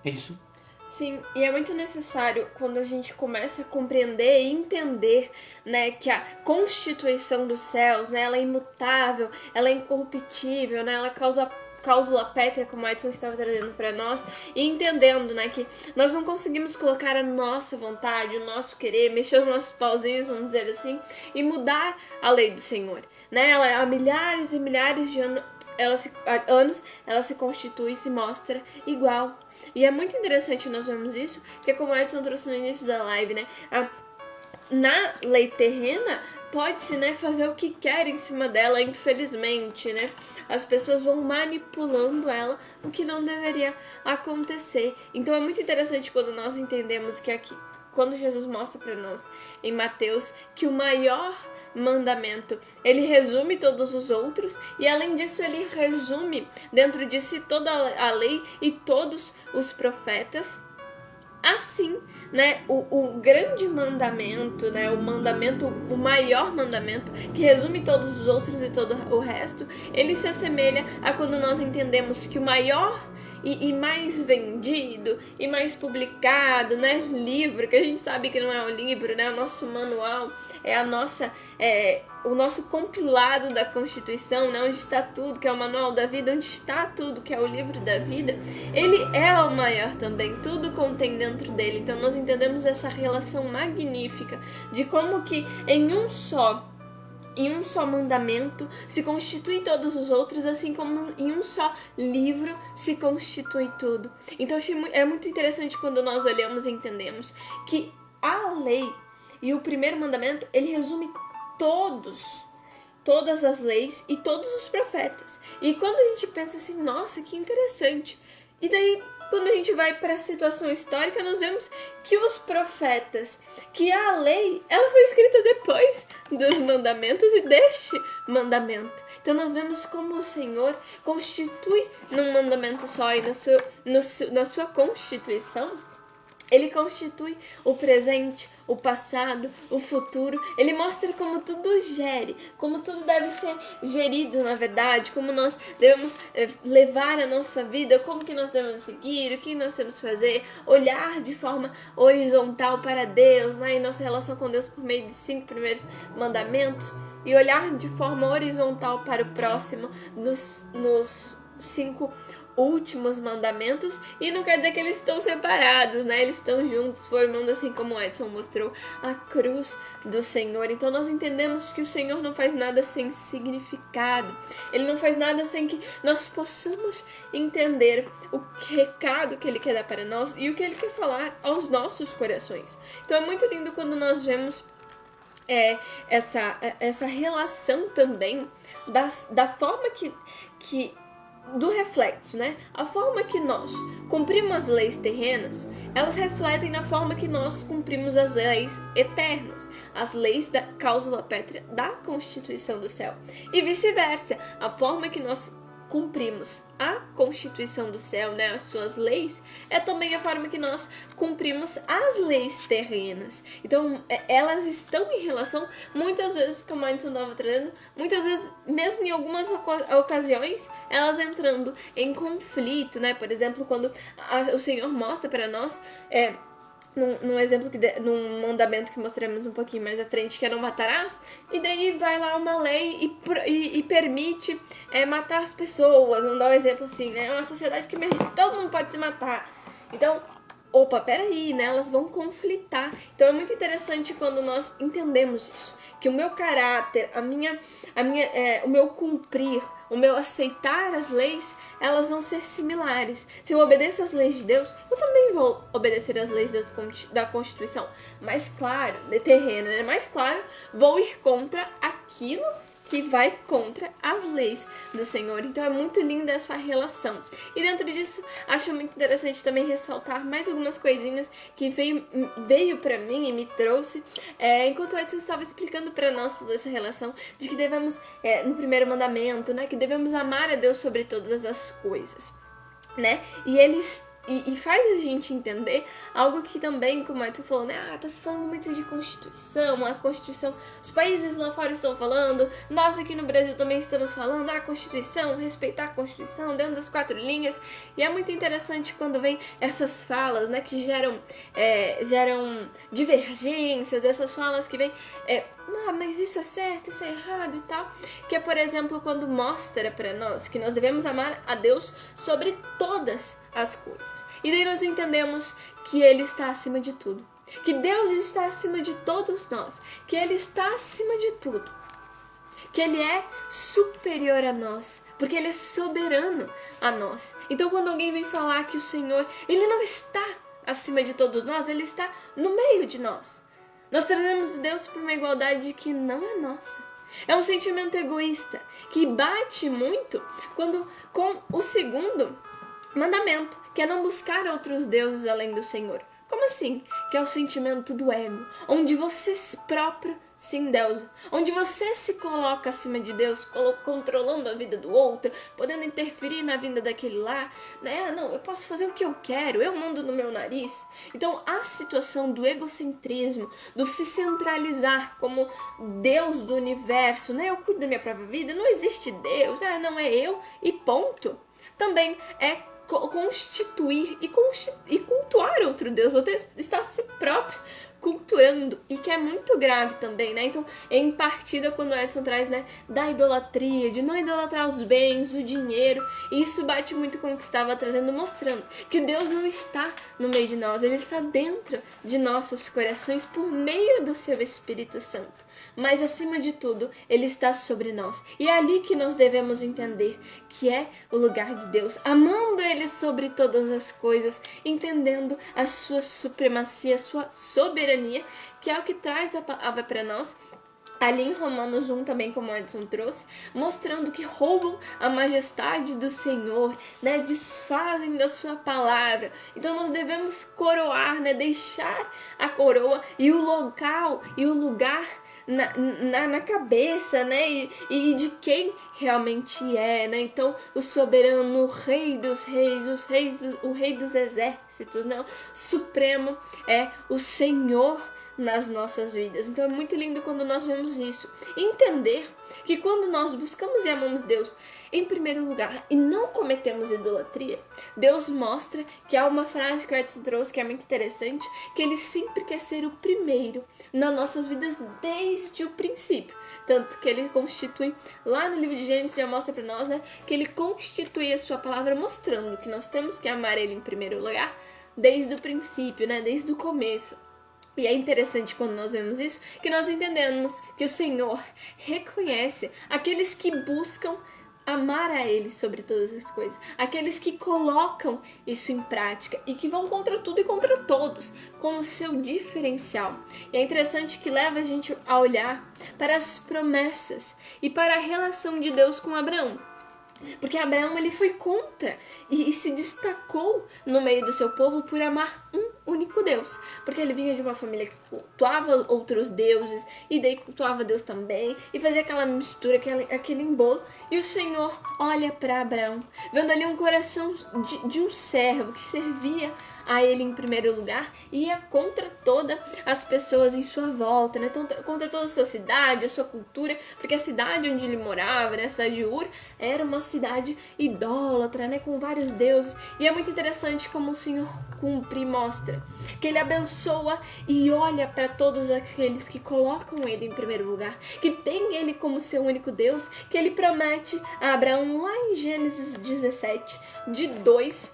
É isso? Sim, e é muito necessário quando a gente começa a compreender e entender, né, que a constituição dos céus, né, ela é imutável, ela é incorruptível, né, ela causa cláusula pétrea, como o Edson estava trazendo para nós, e entendendo, né, que nós não conseguimos colocar a nossa vontade, o nosso querer, mexer os nossos pauzinhos, vamos dizer assim, e mudar a lei do Senhor, né? Ela há milhares e milhares de anos ela se constitui e se mostra igual. E é muito interessante nós vermos isso, que é como o Edson trouxe no início da live, né? Na lei terrena, pode-se, né, fazer o que quer em cima dela, infelizmente, né? As pessoas vão manipulando ela, o que não deveria acontecer. Então é muito interessante quando nós entendemos que aqui, quando Jesus mostra para nós em Mateus que o maior mandamento, ele resume todos os outros, e além disso ele resume dentro de si toda a lei e todos os profetas. Assim, né, o grande mandamento, né, o maior mandamento, que resume todos os outros e todo o resto, ele se assemelha a quando nós entendemos que o maior e mais vendido e mais publicado, né, livro, que a gente sabe que não é o livro, né, o nosso manual, é o nosso compilado da Constituição, né, onde está tudo, que é o manual da vida, onde está tudo, que é o livro da vida, ele é o maior também, tudo contém dentro dele. Então nós entendemos essa relação magnífica de como que em um só mandamento se constitui todos os outros, assim como em um só livro se constitui tudo. Então é muito interessante quando nós olhamos e entendemos que a lei e o primeiro mandamento, ele resume todas as leis e todos os profetas. E quando a gente pensa assim, nossa, que interessante. E daí, quando a gente vai para a situação histórica, nós vemos que os profetas, que a lei, ela foi escrita depois dos mandamentos e deste mandamento. Então nós vemos como o Senhor constitui num mandamento só e na sua constituição, ele constitui o presente, o passado, o futuro. Ele mostra como tudo gere, como tudo deve ser gerido, na verdade, como nós devemos levar a nossa vida, como que nós devemos seguir, o que nós temos que fazer, olhar de forma horizontal para Deus, né, em nossa relação com Deus por meio dos 5 primeiros mandamentos, e olhar de forma horizontal para o próximo nos 5 últimos mandamentos, e não quer dizer que eles estão separados, né? Eles estão juntos, formando, assim como o Edson mostrou, a cruz do Senhor. Então nós entendemos que o Senhor não faz nada sem significado. Ele não faz nada sem que nós possamos entender o recado que Ele quer dar para nós e o que Ele quer falar aos nossos corações. Então é muito lindo quando nós vemos essa relação também da forma que do reflexo, né? A forma que nós cumprimos as leis terrenas, elas refletem na forma que nós cumprimos as leis eternas, as leis da cláusula pétrea da Constituição do céu. E vice-versa, a forma que nós cumprimos a Constituição do céu, né, as suas leis, é também a forma que nós cumprimos as leis terrenas. Então, elas estão em relação, muitas vezes, como a gente estava trazendo, muitas vezes, mesmo em algumas ocasiões, elas entrando em conflito, né? Por exemplo, quando o Senhor mostra para nós, num exemplo, num mandamento que mostraremos um pouquinho mais à frente, que é não matarás, e daí vai lá uma lei e permite matar as pessoas. Vamos dar um exemplo assim, né? É uma sociedade que todo mundo pode se matar. Então, opa, peraí, né? Elas vão conflitar. Então é muito interessante quando nós entendemos isso, que o meu caráter, o meu cumprir, o meu aceitar as leis, elas vão ser similares. Se eu obedeço às leis de Deus, eu também vou obedecer às leis da Constituição. Mas claro, de terreno, né? Mais claro, vou ir contra aquilo que vai contra as leis do Senhor. Então é muito linda essa relação. E dentro disso, acho muito interessante também ressaltar mais algumas coisinhas que veio para mim e me trouxe, enquanto o Edson estava explicando para nós toda essa relação, de que devemos, no primeiro mandamento, né, que devemos amar a Deus sobre todas as coisas, né? E faz a gente entender algo que também, como o Edson falou, né? Tá se falando muito de Constituição, a Constituição, os países lá fora estão falando, nós aqui no Brasil também estamos falando, a Constituição, respeitar a Constituição dentro das 4 linhas. E é muito interessante quando vem essas falas, né? Que geram divergências, essas falas que vêm... mas isso é certo, isso é errado e tal. Que é, por exemplo, quando mostra para nós que nós devemos amar a Deus sobre todas as coisas. E daí nós entendemos que Ele está acima de tudo. Que Deus está acima de todos nós. Que Ele está acima de tudo. Que Ele é superior a nós. Porque Ele é soberano a nós. Então quando alguém vem falar que o Senhor, Ele não está acima de todos nós, Ele está no meio de nós. Nós trazemos Deus para uma igualdade que não é nossa. É um sentimento egoísta que bate muito com o segundo mandamento, que é não buscar outros deuses além do Senhor. Como assim? Que é o sentimento do ego, onde você próprio se endeusa, onde você se coloca acima de Deus, controlando a vida do outro, podendo interferir na vida daquele lá, né? Não, eu posso fazer o que eu quero, eu mando no meu nariz. Então a situação do egocentrismo, do se centralizar como Deus do universo, né? Eu cuido da minha própria vida, não existe Deus, não é eu e ponto. Também é constituir e cultuar outro Deus, você está a si próprio cultuando, e que é muito grave também, né? Então, em partida, quando o Edson traz, né, da idolatria, de não idolatrar os bens, o dinheiro, e isso bate muito com o que estava trazendo, mostrando que Deus não está no meio de nós, Ele está dentro de nossos corações por meio do seu Espírito Santo. Mas, acima de tudo, Ele está sobre nós. E é ali que nós devemos entender que é o lugar de Deus, amando Ele sobre todas as coisas, entendendo a sua supremacia, a sua soberania, que é o que traz a palavra para nós, ali em Romanos 1 também, como o Edson trouxe, mostrando que roubam a majestade do Senhor, né? Desfazem da sua palavra. Então nós devemos coroar, né? Deixar a coroa e o local e o lugar na cabeça, né? E de quem realmente é, né? Então o soberano, o rei dos reis, o rei dos exércitos, né? O supremo é o Senhor nas nossas vidas. Então é muito lindo quando nós vemos isso. Entender que quando nós buscamos e amamos Deus em primeiro lugar e não cometemos idolatria, Deus mostra que há uma frase que o Edson trouxe que é muito interessante, que Ele sempre quer ser o primeiro nas nossas vidas desde o princípio. Tanto que Ele constitui, lá no livro de Gênesis já mostra para nós, né, que Ele constitui a sua palavra mostrando que nós temos que amar Ele em primeiro lugar desde o princípio, né, desde o começo. E é interessante quando nós vemos isso, que nós entendemos que o Senhor reconhece aqueles que buscam amar a Ele sobre todas as coisas, aqueles que colocam isso em prática e que vão contra tudo e contra todos, com o seu diferencial. E é interessante que leva a gente a olhar para as promessas e para a relação de Deus com Abraão. Porque Abraão ele foi contra e se destacou no meio do seu povo por amar um único Deus. Porque ele vinha de uma família que cultuava outros deuses e daí cultuava Deus também e fazia aquela mistura, aquele embolo. E o Senhor olha para Abraão, vendo ali um coração de um servo que servia a ele em primeiro lugar e ia contra todas as pessoas em sua volta, né? Contra toda a sua cidade, a sua cultura, porque a cidade onde ele morava, né? A cidade de Ur, era uma cidade idólatra, né? Com vários deuses. E é muito interessante como o Senhor cumpre e mostra que Ele abençoa e olha para todos aqueles que colocam Ele em primeiro lugar, que tem Ele como seu único Deus, que Ele promete a Abraão lá em Gênesis 17, de 2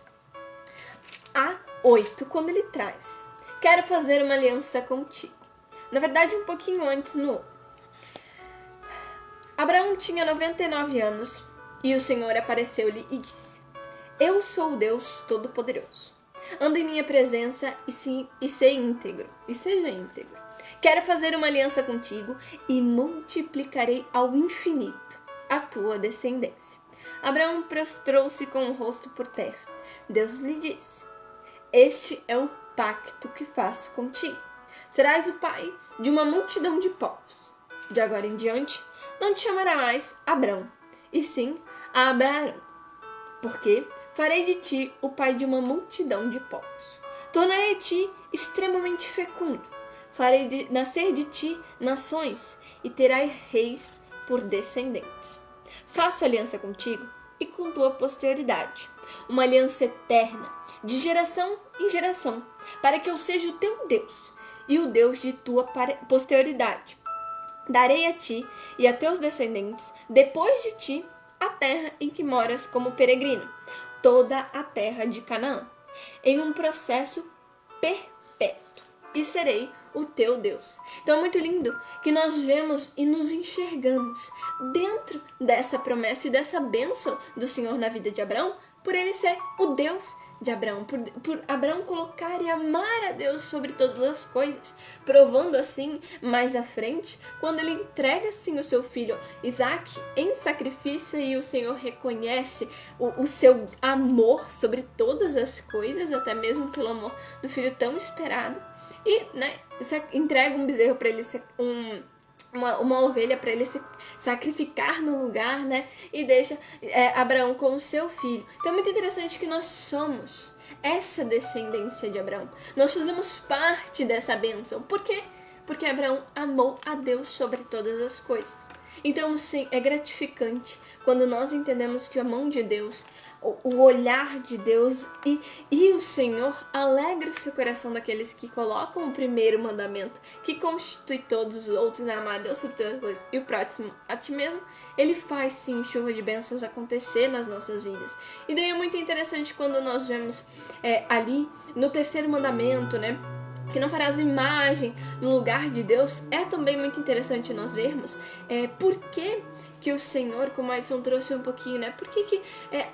a 8, quando Ele traz: quero fazer uma aliança contigo. Na verdade, um pouquinho antes, Abraão tinha 99 anos e o Senhor apareceu-lhe e disse: eu sou o Deus Todo-Poderoso. Anda em minha presença e seja íntegro. Quero fazer uma aliança contigo e multiplicarei ao infinito a tua descendência. Abraão prostrou-se com o rosto por terra. Deus lhe disse: este é o pacto que faço contigo. Serás o pai de uma multidão de povos. De agora em diante, não te chamará mais Abrão, e sim Abraão, porque farei de ti o pai de uma multidão de povos. Tornarei ti extremamente fecundo. Farei nascer de ti nações e terás reis por descendentes. Faço aliança contigo e com tua posteridade, uma aliança eterna, de geração em geração, para que eu seja o teu Deus e o Deus de tua posteridade. Darei a ti e a teus descendentes, depois de ti, a terra em que moras como peregrino, toda a terra de Canaã, em um processo perpétuo, e serei o teu Deus. Então é muito lindo que nós vemos e nos enxergamos dentro dessa promessa e dessa bênção do Senhor na vida de Abraão, por ele ser o Deus de Abraão, por Abraão colocar e amar a Deus sobre todas as coisas, provando assim mais à frente, quando ele entrega assim o seu filho Isaac em sacrifício, e o Senhor reconhece o seu amor sobre todas as coisas, até mesmo pelo amor do filho tão esperado, e entrega um bezerro para ele ser uma ovelha para ele se sacrificar no lugar, né? E deixa Abraão como seu filho. Então é muito interessante que nós somos essa descendência de Abraão. Nós fazemos parte dessa bênção. Por quê? Porque Abraão amou a Deus sobre todas as coisas. Então, sim, é gratificante quando nós entendemos que a mão de Deus, o olhar de Deus e o Senhor alegra o seu coração daqueles que colocam o primeiro mandamento, que constitui todos os outros, né? Amar a Deus sobre todas as coisas e o próximo a ti mesmo. Ele faz, sim, chuva de bênçãos acontecer nas nossas vidas. E daí é muito interessante quando nós vemos ali no terceiro mandamento, né? Que não farás imagem no lugar de Deus. É também muito interessante nós vermos por que o Senhor, como a Edson trouxe um pouquinho, né? Por que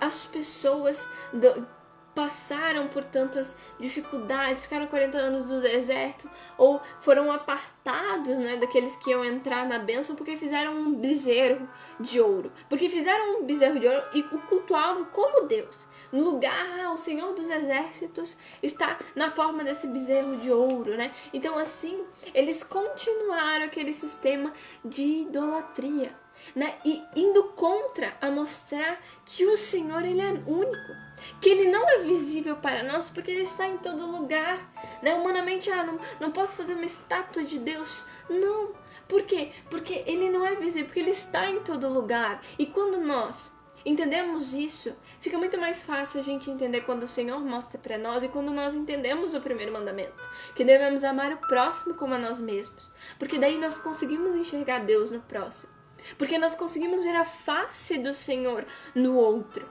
as pessoas passaram por tantas dificuldades, ficaram 40 anos no deserto, ou foram apartados, né, daqueles que iam entrar na bênção, porque fizeram um bezerro de ouro. Porque fizeram um bezerro de ouro e o cultuavam como Deus. No lugar, o Senhor dos Exércitos está na forma desse bezerro de ouro, né? Então, assim, eles continuaram aquele sistema de idolatria. né? E indo contra a mostrar que o Senhor, ele é único, que ele não é visível para nós porque ele está em todo lugar, né? Humanamente, não posso fazer uma estátua de Deus. Não. Por quê? Porque ele não é visível, porque ele está em todo lugar. E quando nós entendemos isso, fica muito mais fácil a gente entender quando o Senhor mostra para nós e quando nós entendemos o primeiro mandamento, que devemos amar o próximo como a nós mesmos, porque daí nós conseguimos enxergar Deus no próximo, porque nós conseguimos ver a face do Senhor no outro,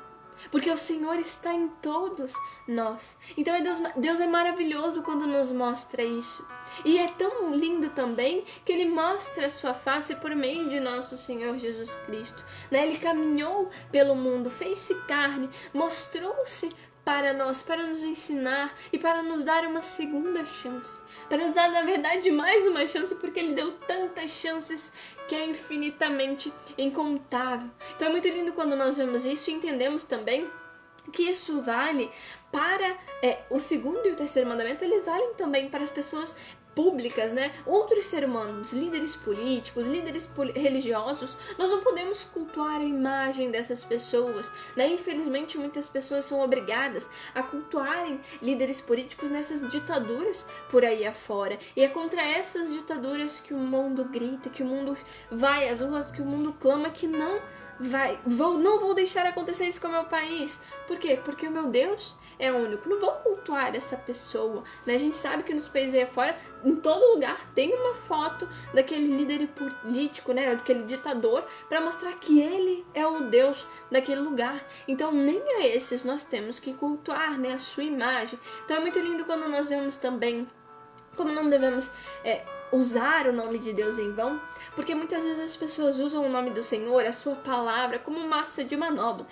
porque o Senhor está em todos nós. Então Deus é maravilhoso quando nos mostra isso. E é tão lindo também que Ele mostra a sua face por meio de nosso Senhor Jesus Cristo, né? Ele caminhou pelo mundo, fez-se carne, mostrou-se para nós, para nos ensinar e para nos dar uma segunda chance. Para nos dar, na verdade, mais uma chance, porque Ele deu tantas chances que é infinitamente incontável. Então é muito lindo quando nós vemos isso e entendemos também que isso vale para o segundo e o terceiro mandamento, eles valem também para as pessoas públicas, né? Outros seres humanos, líderes políticos, líderes religiosos. Nós não podemos cultuar a imagem dessas pessoas, né? Infelizmente, muitas pessoas são obrigadas a cultuarem líderes políticos nessas ditaduras por aí afora. E é contra essas ditaduras que o mundo grita, que o mundo vai às ruas, que o mundo clama que não vou deixar acontecer isso com o meu país. Por quê? Porque o meu Deus é único. Não vou cultuar essa pessoa, né? A gente sabe que nos países aí fora, em todo lugar, tem uma foto daquele líder político, né? Daquele ditador, para mostrar que ele é o Deus daquele lugar. Então, nem a esses nós temos que cultuar, né? A sua imagem. Então, é muito lindo quando nós vemos também como não devemos usar o nome de Deus em vão, porque muitas vezes as pessoas usam o nome do Senhor, a sua palavra, como massa de manobra,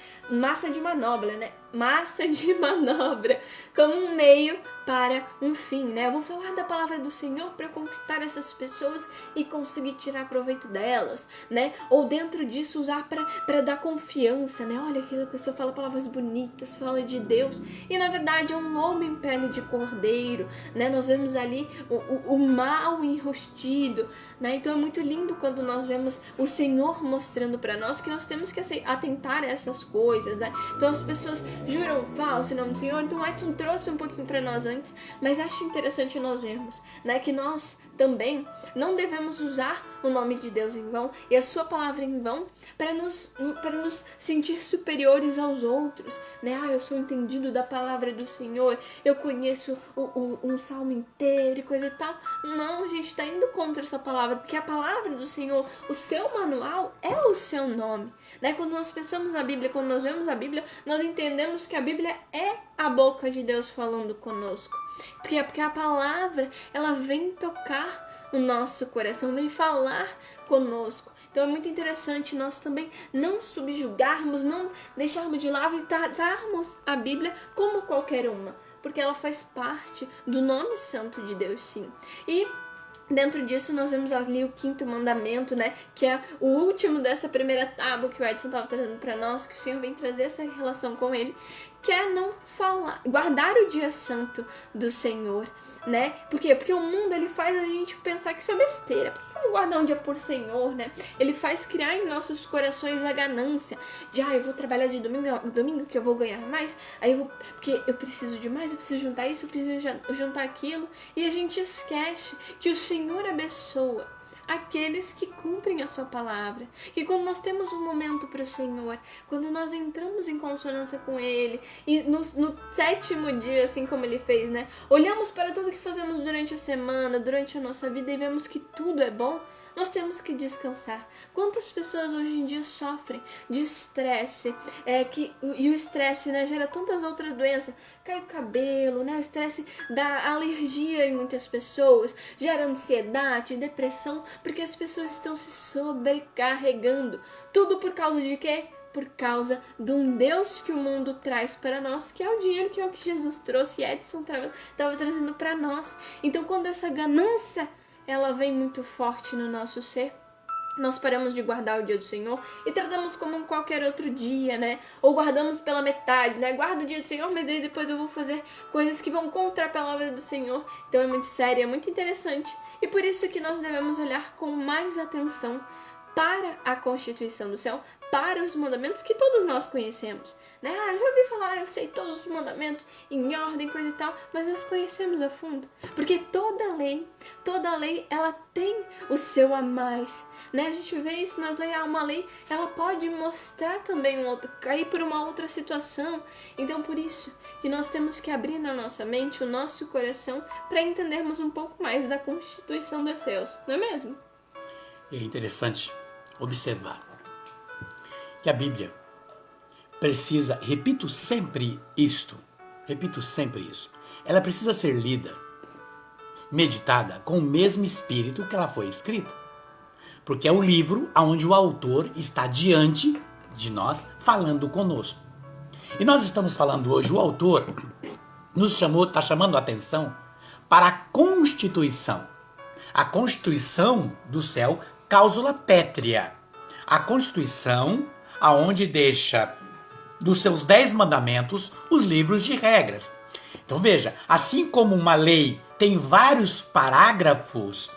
como um meio para um fim, né? Eu vou falar da palavra do Senhor para conquistar essas pessoas e conseguir tirar proveito delas, né? Ou dentro disso usar para dar confiança, né? Olha, aquela pessoa fala palavras bonitas, fala de Deus, e na verdade é um lobo em pele de cordeiro, né? Nós vemos ali o mal enrostido, né? Então é muito lindo quando nós vemos o Senhor mostrando para nós que nós temos que atentar a essas coisas, né? Então as pessoas juram falso em nome do Senhor. Então o Edson trouxe um pouquinho para nós antes, mas acho interessante nós vermos, né, que nós também não devemos usar o nome de Deus em vão e a sua palavra em vão para nos sentir superiores aos outros, né? Eu sou entendido da palavra do Senhor, eu conheço um salmo inteiro e coisa e tal. Não, a gente está indo contra essa palavra, porque a palavra do Senhor, o seu manual é o seu nome, né? Quando nós pensamos na Bíblia, quando nós vemos a Bíblia, nós entendemos que a Bíblia é a boca de Deus falando conosco. Porque a palavra, ela vem tocar o nosso coração, vem falar conosco. Então é muito interessante nós também não subjugarmos, não deixarmos de lado e tratarmos a Bíblia como qualquer uma, porque ela faz parte do nome santo de Deus, sim. E dentro disso nós vemos ali o quinto mandamento, né, que é o último dessa primeira tábua que o Edson estava trazendo para nós, que o Senhor vem trazer essa relação com ele, que é não falar, guardar o dia santo do Senhor, né? Por quê? Porque o mundo, ele faz a gente pensar que isso é besteira. Por que eu vou guardar um dia por Senhor, né? Ele faz criar em nossos corações a ganância de, eu vou trabalhar de domingo que eu vou ganhar mais, porque eu preciso de mais, eu preciso juntar isso, eu preciso juntar aquilo, e a gente esquece que o Senhor abençoa aqueles que cumprem a sua palavra, que quando nós temos um momento para o Senhor, quando nós entramos em consonância com Ele, e no sétimo dia, assim como Ele fez, né, olhamos para tudo que fazemos durante a semana, durante a nossa vida e vemos que tudo é bom, nós temos que descansar. Quantas pessoas hoje em dia sofrem de estresse, e o estresse, né, gera tantas outras doenças, cai o cabelo, né, o estresse dá alergia em muitas pessoas, gera ansiedade, depressão, porque as pessoas estão se sobrecarregando. Tudo por causa de quê? Por causa de um Deus que o mundo traz para nós, que é o dinheiro, que é o que Jesus trouxe e Edson estava trazendo para nós. Então, quando essa ganância ela vem muito forte no nosso ser, nós paramos de guardar o dia do Senhor e tratamos como qualquer outro dia, né? Ou guardamos pela metade, né? Guardo o dia do Senhor, mas daí depois eu vou fazer coisas que vão contra a palavra do Senhor. Então é muito sério, é muito interessante. E por isso que nós devemos olhar com mais atenção para a constituição do céu, para os mandamentos que todos nós conhecemos, né? Eu já ouvi falar, eu sei todos os mandamentos em ordem, coisa e tal, mas nós conhecemos a fundo, porque toda lei, ela tem o seu a mais, né? A gente vê isso nas leis, uma lei, ela pode mostrar também cair por uma outra situação, então por isso que nós temos que abrir na nossa mente, o nosso coração, para entendermos um pouco mais da constituição dos céus, não é mesmo? É interessante observar que a Bíblia precisa, repito sempre isso, ela precisa ser lida, meditada com o mesmo espírito que ela foi escrita. Porque é o livro onde o autor está diante de nós, falando conosco. E nós estamos falando hoje, o autor está chamando a atenção para a Constituição. A Constituição do céu, cláusula pétrea. A Constituição, aonde deixa dos seus 10 mandamentos os livros de regras. Então veja, assim como uma lei tem vários parágrafos,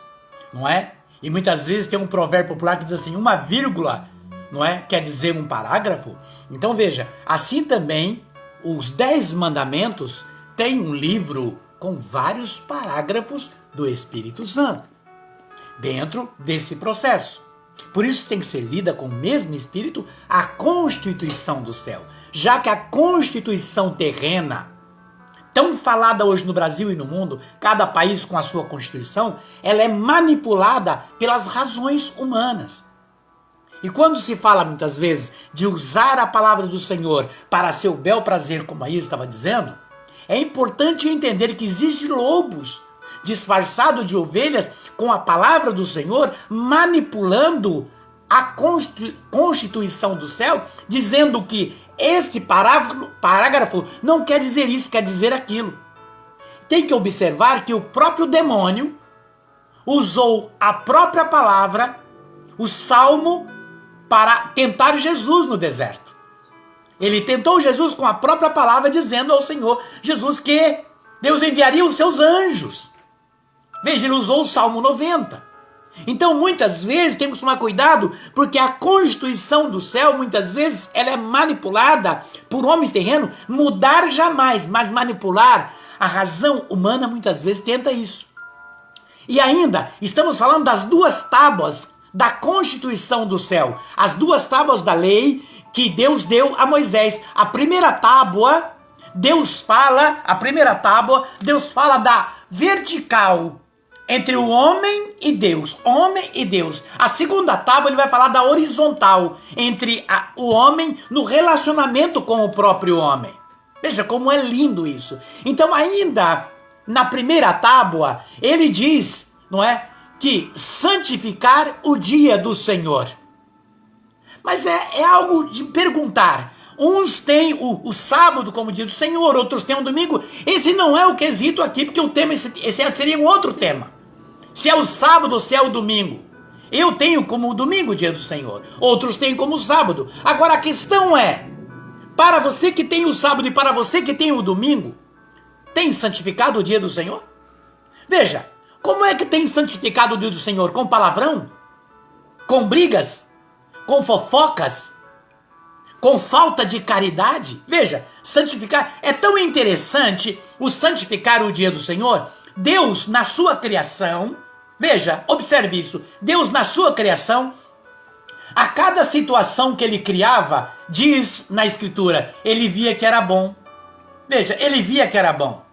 não é? E muitas vezes tem um provérbio popular que diz assim, uma vírgula, não é? Quer dizer um parágrafo. Então veja, assim também os 10 mandamentos têm um livro com vários parágrafos do Espírito Santo dentro desse processo. Por isso tem que ser lida com o mesmo espírito a Constituição do céu, já que a Constituição terrena, tão falada hoje no Brasil e no mundo, cada país com a sua Constituição, ela é manipulada pelas razões humanas. E quando se fala muitas vezes de usar a palavra do Senhor para seu bel prazer, como aí estava dizendo, é importante entender que existem lobos disfarçados de ovelhas com a palavra do Senhor, manipulando a Constituição do céu, dizendo que este parágrafo não quer dizer isso, quer dizer aquilo. Tem que observar que o próprio demônio usou a própria palavra, o Salmo, para tentar Jesus no deserto. Ele tentou Jesus com a própria palavra, dizendo ao Senhor Jesus que Deus enviaria os seus anjos. Veja, ele usou o Salmo 90. Então, muitas vezes, temos que tomar cuidado, porque a Constituição do céu, muitas vezes, ela é manipulada por homens terrenos, mudar jamais, mas manipular a razão humana, muitas vezes, tenta isso. E ainda, estamos falando das 2 tábuas da Constituição do céu, as 2 tábuas da lei que Deus deu a Moisés. A primeira tábua, Deus fala da vertical, entre o homem e Deus, A segunda tábua ele vai falar da horizontal, entre o homem no relacionamento com o próprio homem. Veja como é lindo isso. Então ainda na primeira tábua, ele diz, não é, que santificar o dia do Senhor. Mas é algo de perguntar. Uns têm o sábado como dia do Senhor, outros têm o domingo. Esse não é o quesito aqui, porque o tema, esse seria um outro tema. Se é o sábado ou se é o domingo. Eu tenho como o domingo o dia do Senhor. Outros têm como o sábado. Agora a questão é, para você que tem o sábado e para você que tem o domingo, tem santificado o dia do Senhor? Veja, como é que tem santificado o dia do Senhor? Com palavrão? Com brigas? Com fofocas? Com falta de caridade? Veja, santificar, é tão interessante o santificar o dia do Senhor. Deus, na sua criação, veja, observe isso, Deus na sua criação, a cada situação que ele criava, diz na Escritura, ele via que era bom. Veja, ele via que era bom.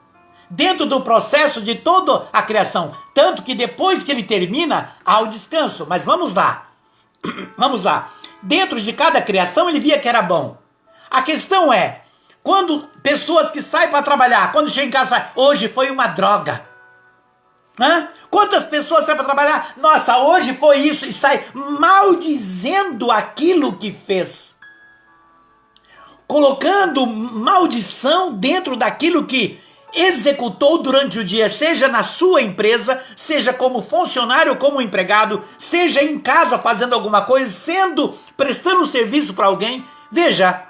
Dentro do processo de toda a criação, tanto que depois que ele termina, há o descanso. Mas vamos lá, dentro de cada criação ele via que era bom. A questão é, quando pessoas que saem para trabalhar, quando chegam em casa, hoje foi uma droga. Quantas pessoas saem para trabalhar? Nossa, hoje foi isso, e sai maldizendo aquilo que fez. Colocando maldição dentro daquilo que executou durante o dia, seja na sua empresa, seja como funcionário ou como empregado, seja em casa fazendo alguma coisa, prestando serviço para alguém. Veja,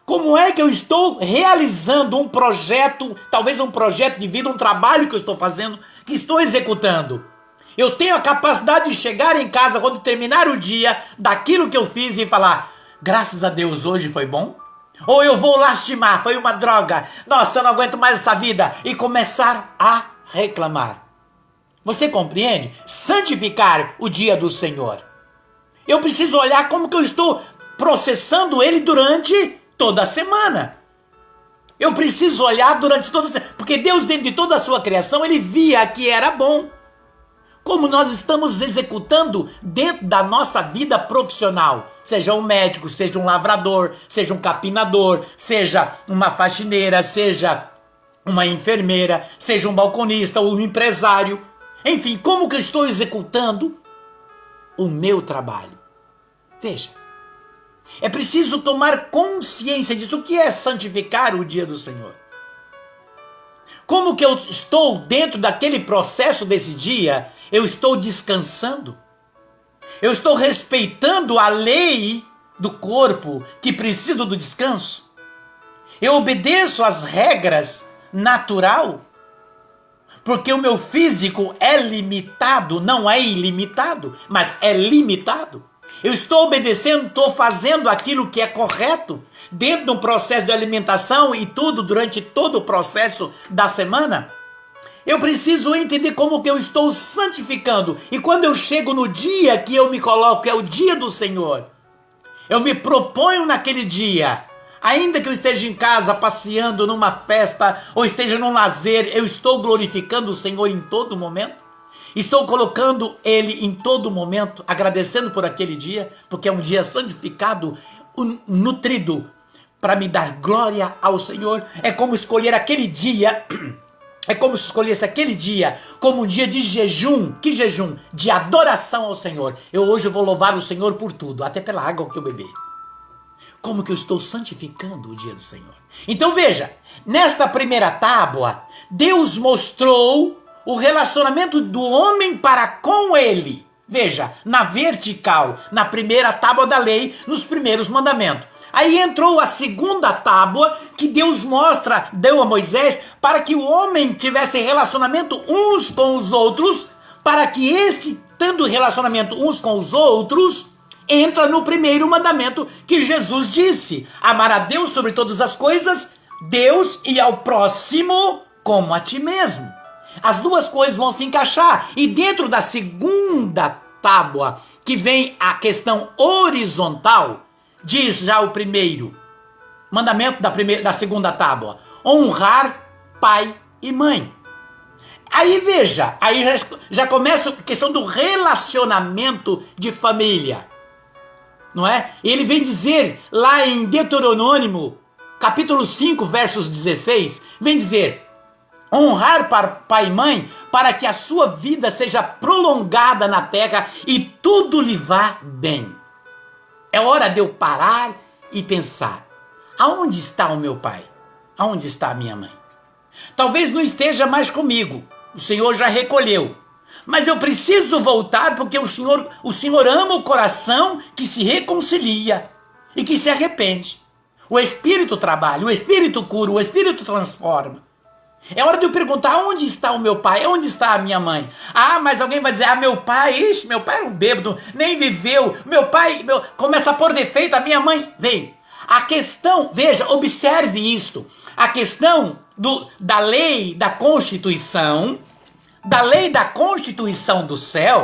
como é que eu estou realizando um projeto, talvez um projeto de vida, um trabalho que eu estou fazendo, que estou executando. Eu tenho a capacidade de chegar em casa quando terminar o dia daquilo que eu fiz e falar: graças a Deus, hoje foi bom? Ou eu vou lastimar, foi uma droga, nossa, eu não aguento mais essa vida, e começar a reclamar. Você compreende? Santificar o dia do Senhor. Eu preciso olhar como que eu estou processando ele durante toda a semana. Eu preciso olhar durante toda a semana, porque Deus, dentro de toda a sua criação, ele via que era bom. Como nós estamos executando dentro da nossa vida profissional, seja um médico, seja um lavrador, seja um capinador, seja uma faxineira, seja uma enfermeira, seja um balconista ou um empresário. Enfim, como que eu estou executando o meu trabalho? Veja, é preciso tomar consciência disso. O que é santificar o dia do Senhor? Como que eu estou dentro daquele processo desse dia? Eu estou descansando? Eu estou respeitando a lei do corpo que precisa do descanso? Eu obedeço às regras natural? Porque o meu físico é limitado, não é ilimitado, mas é limitado. Eu estou obedecendo, estou fazendo aquilo que é correto dentro de um processo de alimentação e tudo durante todo o processo da semana. Eu preciso entender como que eu estou santificando. E quando eu chego no dia que eu me coloco, é o dia do Senhor, eu me proponho naquele dia, ainda que eu esteja em casa passeando numa festa ou esteja num lazer, eu estou glorificando o Senhor em todo momento. Estou colocando Ele em todo momento, agradecendo por aquele dia, porque é um dia santificado, nutrido, para me dar glória ao Senhor. É como escolher aquele dia, é como se escolhesse aquele dia como um dia de jejum. Que jejum? De adoração ao Senhor. Eu hoje vou louvar o Senhor por tudo, até pela água que eu bebi. Como que eu estou santificando o dia do Senhor? Então veja, nesta primeira tábua, Deus mostrou o relacionamento do homem para com ele. Veja, na vertical, na primeira tábua da lei, nos primeiros mandamentos. Aí entrou a segunda tábua que Deus deu a Moisés para que o homem tivesse relacionamento uns com os outros, para que este, tendo relacionamento uns com os outros, entra no primeiro mandamento que Jesus disse: amar a Deus sobre todas as coisas, Deus, e ao próximo como a ti mesmo. As duas coisas vão se encaixar. E dentro da segunda tábua, que vem a questão horizontal, diz já o primeiro mandamento da segunda tábua: honrar pai e mãe. Aí veja, aí já começa a questão do relacionamento de família, não é? Ele vem dizer lá em Deuteronômio, capítulo 5, versos 16, vem dizer: honrar para pai e mãe, para que a sua vida seja prolongada na terra e tudo lhe vá bem. É hora de eu parar e pensar: aonde está o meu pai? Aonde está a minha mãe? Talvez não esteja mais comigo, o Senhor já recolheu. Mas eu preciso voltar, porque o Senhor ama o coração que se reconcilia e que se arrepende. O Espírito trabalha, o Espírito cura, o Espírito transforma. É hora de eu perguntar: onde está o meu pai? Onde está a minha mãe? Ah, mas alguém vai dizer: meu pai era um bêbado, nem viveu. Começa a pôr defeito, a minha mãe. Vem. A questão, veja, observe isto. A questão da lei da Constituição, do céu,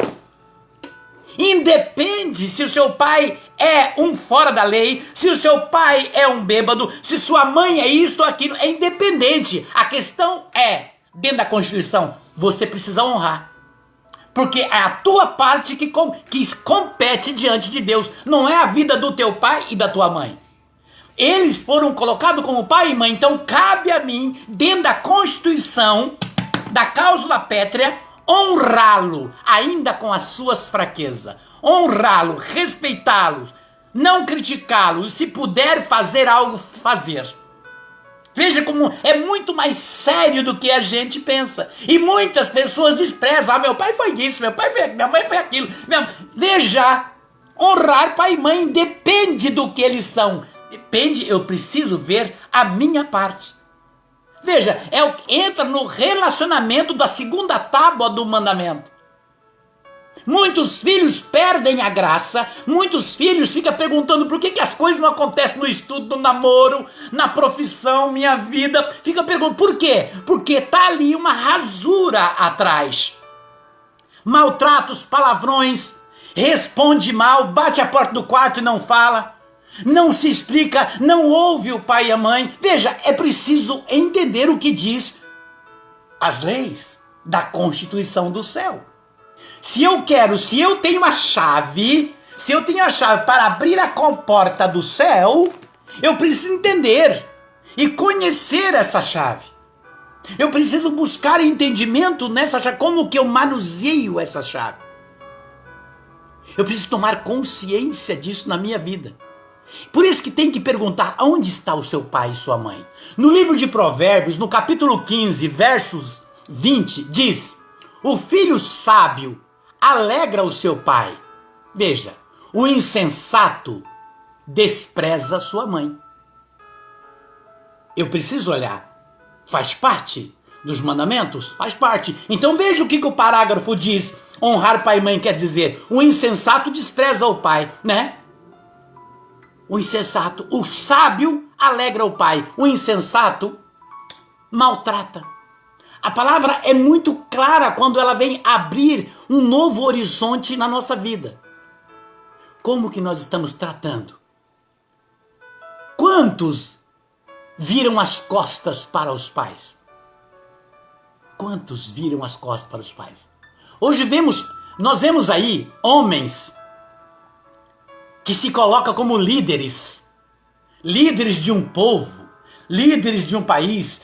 independe se o seu pai é um fora da lei, se o seu pai é um bêbado, se sua mãe é isto ou aquilo, é independente. A questão é, dentro da Constituição, você precisa honrar. Porque é a tua parte que compete diante de Deus, não é a vida do teu pai e da tua mãe. Eles foram colocados como pai e mãe, então cabe a mim, dentro da Constituição, da cláusula pétrea, honrá-lo, ainda com as suas fraquezas. Honrá-lo, respeitá-lo, não criticá-lo, se puder fazer algo, fazer. Veja como é muito mais sério do que a gente pensa. E muitas pessoas desprezam: meu pai foi isso, minha mãe foi aquilo. Veja, honrar pai e mãe depende do que eles são. Depende, eu preciso ver a minha parte. Veja, entra no relacionamento da segunda tábua do mandamento. Muitos filhos perdem a graça, muitos filhos ficam perguntando por que as coisas não acontecem no estudo, no namoro, na profissão, minha vida. Fica perguntando por quê? Porque está ali uma rasura atrás. Maltratos, palavrões, responde mal, bate a porta do quarto e não fala, não se explica, não ouve o pai e a mãe. Veja, é preciso entender o que diz as leis da Constituição do céu. Se eu tenho a chave para abrir a comporta do céu, eu preciso entender e conhecer essa chave. Eu preciso buscar entendimento nessa chave, como que eu manuseio essa chave. Eu preciso tomar consciência disso na minha vida. Por isso que tem que perguntar, onde está o seu pai e sua mãe? No livro de Provérbios, no capítulo 15, versos 20, diz: o filho sábio alegra o seu pai. Veja, o insensato despreza sua mãe. Eu preciso olhar. Faz parte dos mandamentos? Faz parte. Então veja o que o parágrafo diz. Honrar pai e mãe quer dizer, o insensato despreza o pai, né? O insensato, o sábio alegra o pai. O insensato maltrata. A palavra é muito clara quando ela vem abrir um novo horizonte na nossa vida. Como que nós estamos tratando? Quantos viram as costas para os pais? Quantos viram as costas para os pais? Hoje nós vemos aí homens que se colocam como líderes de um povo, líderes de um país,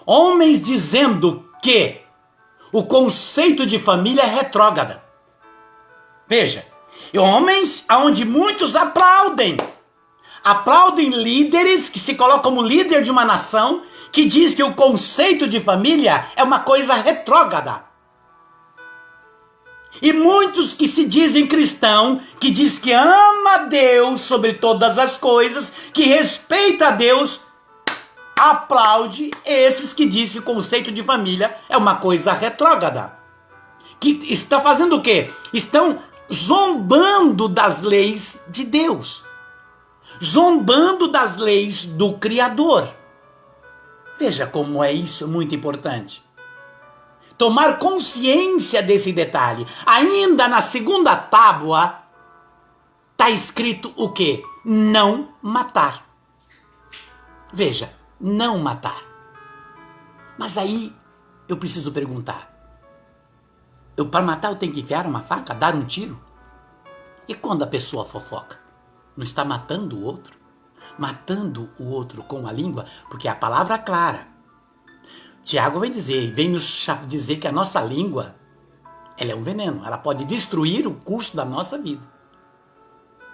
homens dizendo que o conceito de família é retrógrada. Veja, homens onde muitos aplaudem líderes que se colocam como líder de uma nação, que diz que o conceito de família é uma coisa retrógrada. E muitos que se dizem cristão, que diz que ama Deus sobre todas as coisas, que respeita a Deus, aplaude esses que dizem que o conceito de família é uma coisa retrógrada. Que está fazendo o quê? Estão zombando das leis de Deus. Zombando das leis do Criador. Veja como é isso muito importante. Tomar consciência desse detalhe. Ainda na segunda tábua, está escrito o quê? Não matar. Veja, não matar. Mas aí eu preciso perguntar. Para matar eu tenho que enfiar uma faca, dar um tiro? E quando a pessoa fofoca? Não está matando o outro? Matando o outro com a língua? Porque a palavra é clara. Tiago vem nos dizer que a nossa língua, ela é um veneno. Ela pode destruir o curso da nossa vida.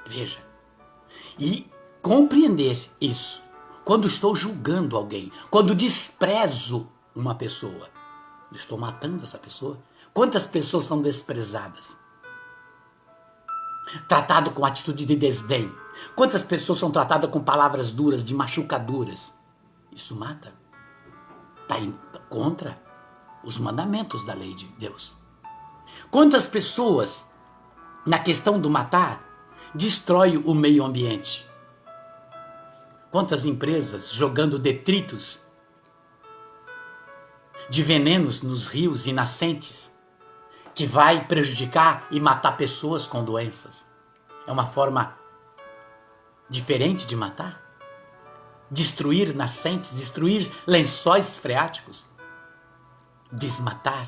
Veja. E compreender isso. Quando estou julgando alguém, quando desprezo uma pessoa, eu estou matando essa pessoa. Quantas pessoas são desprezadas? Tratado com atitude de desdém. Quantas pessoas são tratadas com palavras duras, de machucaduras? Isso mata. Está contra os mandamentos da lei de Deus. Quantas pessoas, na questão do matar, destrói o meio ambiente? Quantas empresas jogando detritos de venenos nos rios e nascentes que vai prejudicar e matar pessoas com doenças? É uma forma diferente de matar? Destruir nascentes, destruir lençóis freáticos, desmatar,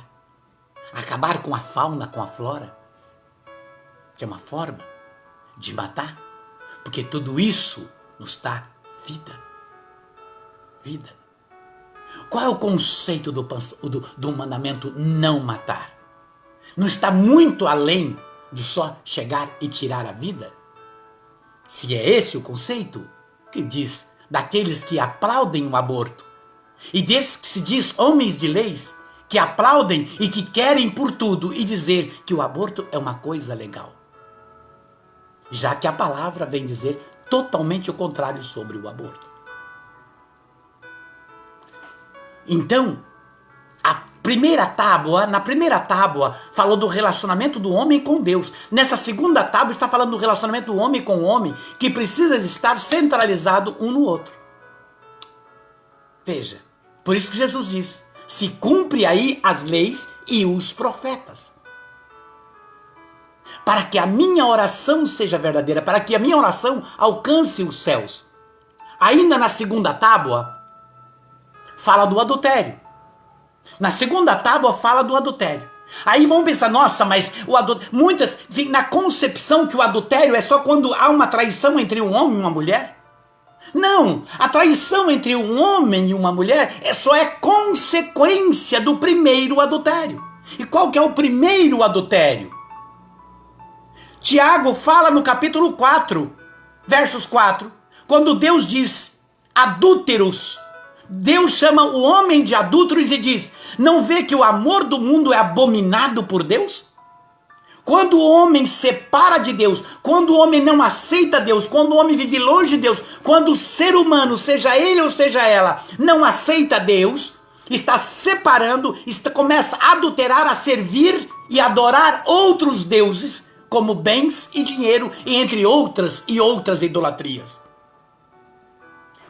acabar com a fauna, com a flora. Isso é uma forma de matar, porque tudo isso nos dá vida. Vida. Qual é o conceito do mandamento não matar? Não está muito além de só chegar e tirar a vida? Se é esse o conceito, que diz daqueles que aplaudem o aborto, e desses que se diz homens de leis, que aplaudem e que querem por tudo e dizer que o aborto é uma coisa legal. Já que a palavra vem dizer totalmente o contrário sobre o aborto. Então, Na primeira tábua falou do relacionamento do homem com Deus. Nessa segunda tábua está falando do relacionamento do homem com o homem, que precisa estar centralizado um no outro. Veja, por isso que Jesus diz, se cumpre aí as leis e os profetas. Para que a minha oração seja verdadeira, para que a minha oração alcance os céus. Ainda na segunda tábua, fala do adultério. Na segunda tábua fala do adultério. Aí vamos pensar, nossa, mas o adultério... Muitas vêm na concepção que o adultério é só quando há uma traição entre um homem e uma mulher. Não, a traição entre um homem e uma mulher só é consequência do primeiro adultério. E qual que é o primeiro adultério? Tiago fala no capítulo 4, versos 4, quando Deus diz adúlteros, Deus chama o homem de adúlteros e diz, não vê que o amor do mundo é abominado por Deus? Quando o homem separa de Deus, quando o homem não aceita Deus, quando o homem vive longe de Deus, quando o ser humano, seja ele ou seja ela, não aceita Deus, está separando, começa a adulterar, a servir e adorar outros deuses, como bens e dinheiro, e entre outras e outras idolatrias.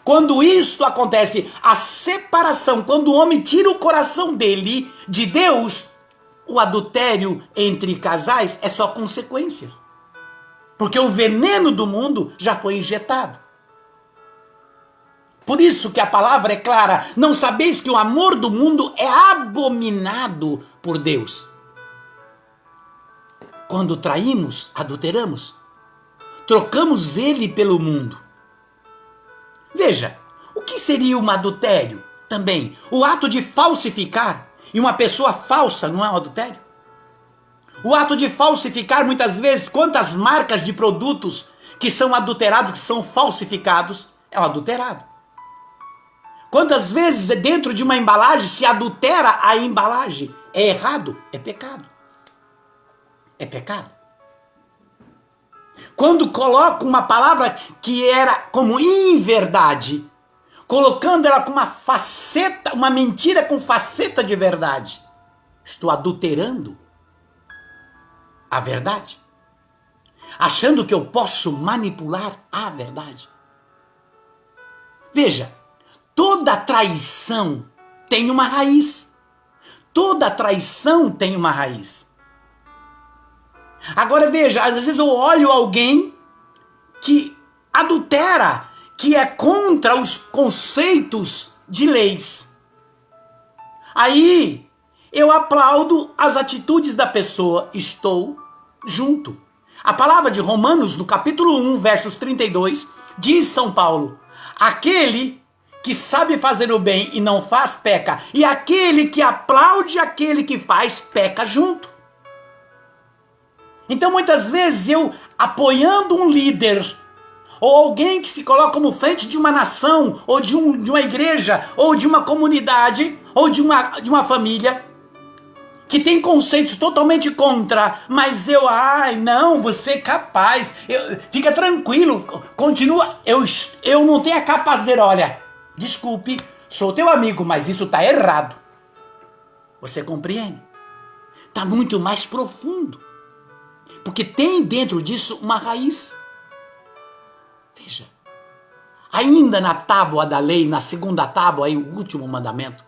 Quando isto acontece, a separação, quando o homem tira o coração dele de Deus, o adultério entre casais é só consequências. Porque o veneno do mundo já foi injetado. Por isso que a palavra é clara, não sabeis que o amor do mundo é abominado por Deus. Quando traímos, adulteramos. Trocamos ele pelo mundo. Veja, o que seria um adultério? Também, o ato de falsificar. E uma pessoa falsa não é um adultério? O ato de falsificar, muitas vezes, quantas marcas de produtos que são adulterados, que são falsificados, é um adulterado. Quantas vezes dentro de uma embalagem se adultera a embalagem? É errado? É pecado. É pecado. Quando coloca uma palavra que era como inverdade, colocando ela com uma faceta, uma mentira com faceta de verdade, estou adulterando a verdade, achando que eu posso manipular a verdade. Veja, toda traição tem uma raiz. Toda traição tem uma raiz. Agora veja, às vezes eu olho alguém que adultera, que é contra os conceitos de leis. Aí eu aplaudo as atitudes da pessoa, estou junto. A palavra de Romanos, no capítulo 1, versos 32, diz São Paulo, aquele que sabe fazer o bem e não faz, peca. E aquele que aplaude aquele que faz, peca junto. Então muitas vezes eu, apoiando um líder, ou alguém que se coloca como frente de uma nação, ou de uma igreja, ou de uma comunidade, ou de uma família, que tem conceitos totalmente contra, mas não, você é capaz, fica tranquilo, continua, eu não tenho a capacidade de dizer, olha, desculpe, sou teu amigo, mas isso está errado. Você compreende? Está muito mais profundo, porque tem dentro disso uma raiz. Veja, ainda na tábua da lei, na segunda tábua, aí, o último mandamento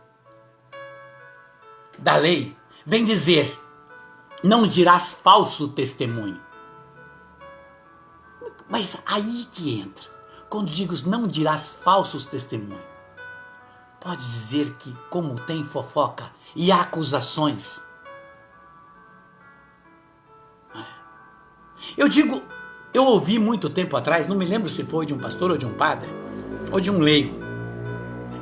da lei, vem dizer, não dirás falso testemunho. Mas aí que entra, quando digo não dirás falsos testemunhos, pode dizer que como tem fofoca e acusações. Eu ouvi muito tempo atrás, não me lembro se foi de um pastor ou de um padre, ou de um leigo.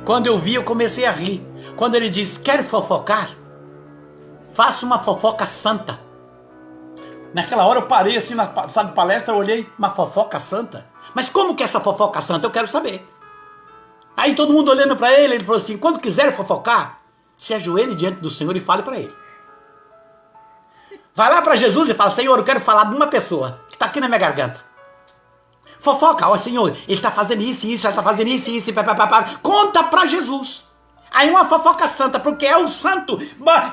Quando eu vi, eu comecei a rir. Quando ele diz, quer fofocar? Faça uma fofoca santa. Naquela hora eu parei assim na sala de palestra, eu olhei, uma fofoca santa? Mas como que é essa fofoca santa? Eu quero saber. Aí todo mundo olhando para ele, ele falou assim, quando quiser fofocar, se ajoelhe diante do Senhor e fale para ele. Vai lá para Jesus e fala, Senhor, eu quero falar de uma pessoa que está aqui na minha garganta. Fofoca, ó Senhor, ele está fazendo isso, ele está fazendo isso, pá. Conta para Jesus. Aí uma fofoca santa, porque é o santo.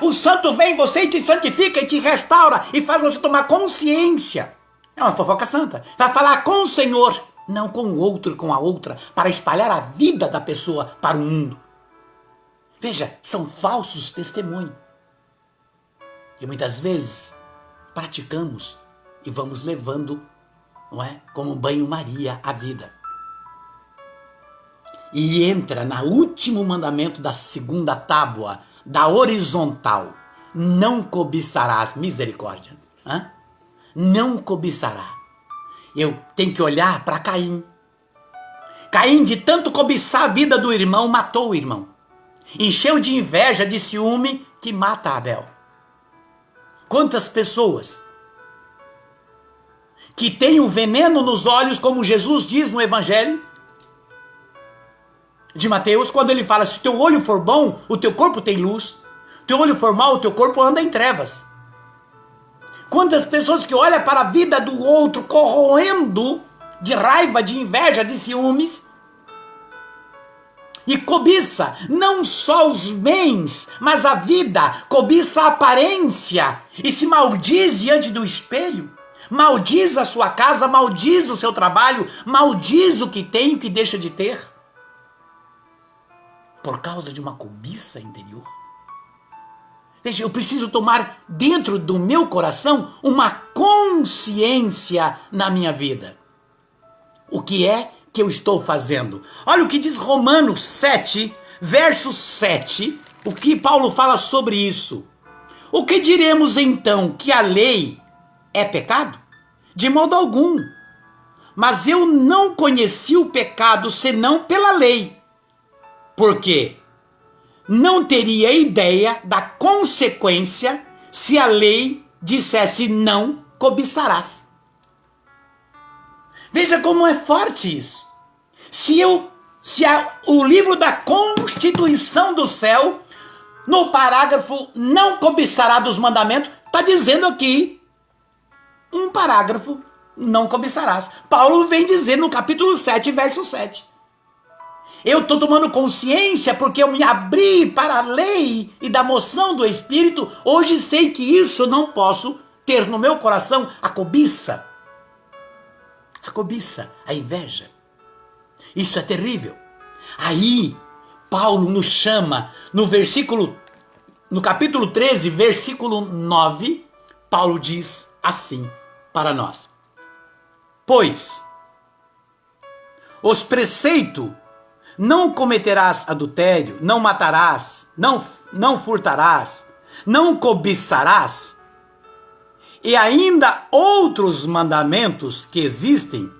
O santo vem em você e te santifica e te restaura e faz você tomar consciência. É uma fofoca santa. Vai falar com o Senhor, não com o outro e com a outra, para espalhar a vida da pessoa para o mundo. Veja, são falsos testemunhos. E muitas vezes praticamos e vamos levando, não é, como um banho-maria a vida. E entra no último mandamento da segunda tábua, da horizontal. Não cobiçarás, misericórdia. Não cobiçará. Eu tenho que olhar para Caim. Caim, de tanto cobiçar a vida do irmão, matou o irmão. Encheu de inveja, de ciúme, que mata Abel. Quantas pessoas que têm o veneno nos olhos, como Jesus diz no Evangelho de Mateus, quando ele fala, se o teu olho for bom, o teu corpo tem luz. Se o teu olho for mau, o teu corpo anda em trevas. Quantas pessoas que olham para a vida do outro, corroendo de raiva, de inveja, de ciúmes, e cobiça não só os bens, mas a vida, cobiça a aparência, e se maldiz diante do espelho, maldiz a sua casa, maldiz o seu trabalho, maldiz o que tem e o que deixa de ter, por causa de uma cobiça interior. Veja, eu preciso tomar dentro do meu coração uma consciência na minha vida. O que é que eu estou fazendo? Olha o que diz Romanos 7, verso 7, o que Paulo fala sobre isso. O que diremos então? Que a lei é pecado? De modo algum. Mas eu não conheci o pecado senão pela lei. Por quê? Não teria ideia da consequência se a lei dissesse não cobiçarás. Veja como é forte isso. O livro da Constituição do Céu, no parágrafo não cobiçará dos mandamentos, está dizendo aqui um parágrafo, não cobiçarás. Paulo vem dizer no capítulo 7, verso 7. Eu estou tomando consciência porque eu me abri para a lei e da moção do Espírito. Hoje sei que isso eu não posso ter no meu coração a cobiça. A cobiça, a inveja. Isso é terrível. Aí, Paulo nos chama, no capítulo 13, versículo 9, Paulo diz assim para nós. Pois, os preceitos, não cometerás adultério, não matarás, não furtarás, não cobiçarás, e ainda outros mandamentos que existem,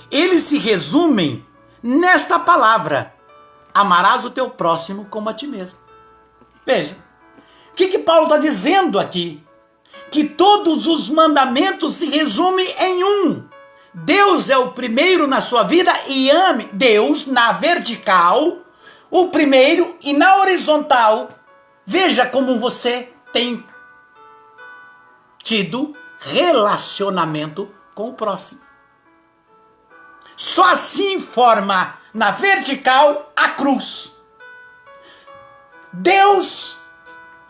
eles se resumem nesta palavra: amarás o teu próximo como a ti mesmo. Veja, o que Paulo está dizendo aqui? Que todos os mandamentos se resumem em um. Deus é o primeiro na sua vida e ame Deus na vertical, o primeiro, e na horizontal. Veja como você tem tido relacionamento com o próximo. Só assim forma na vertical a cruz. Deus,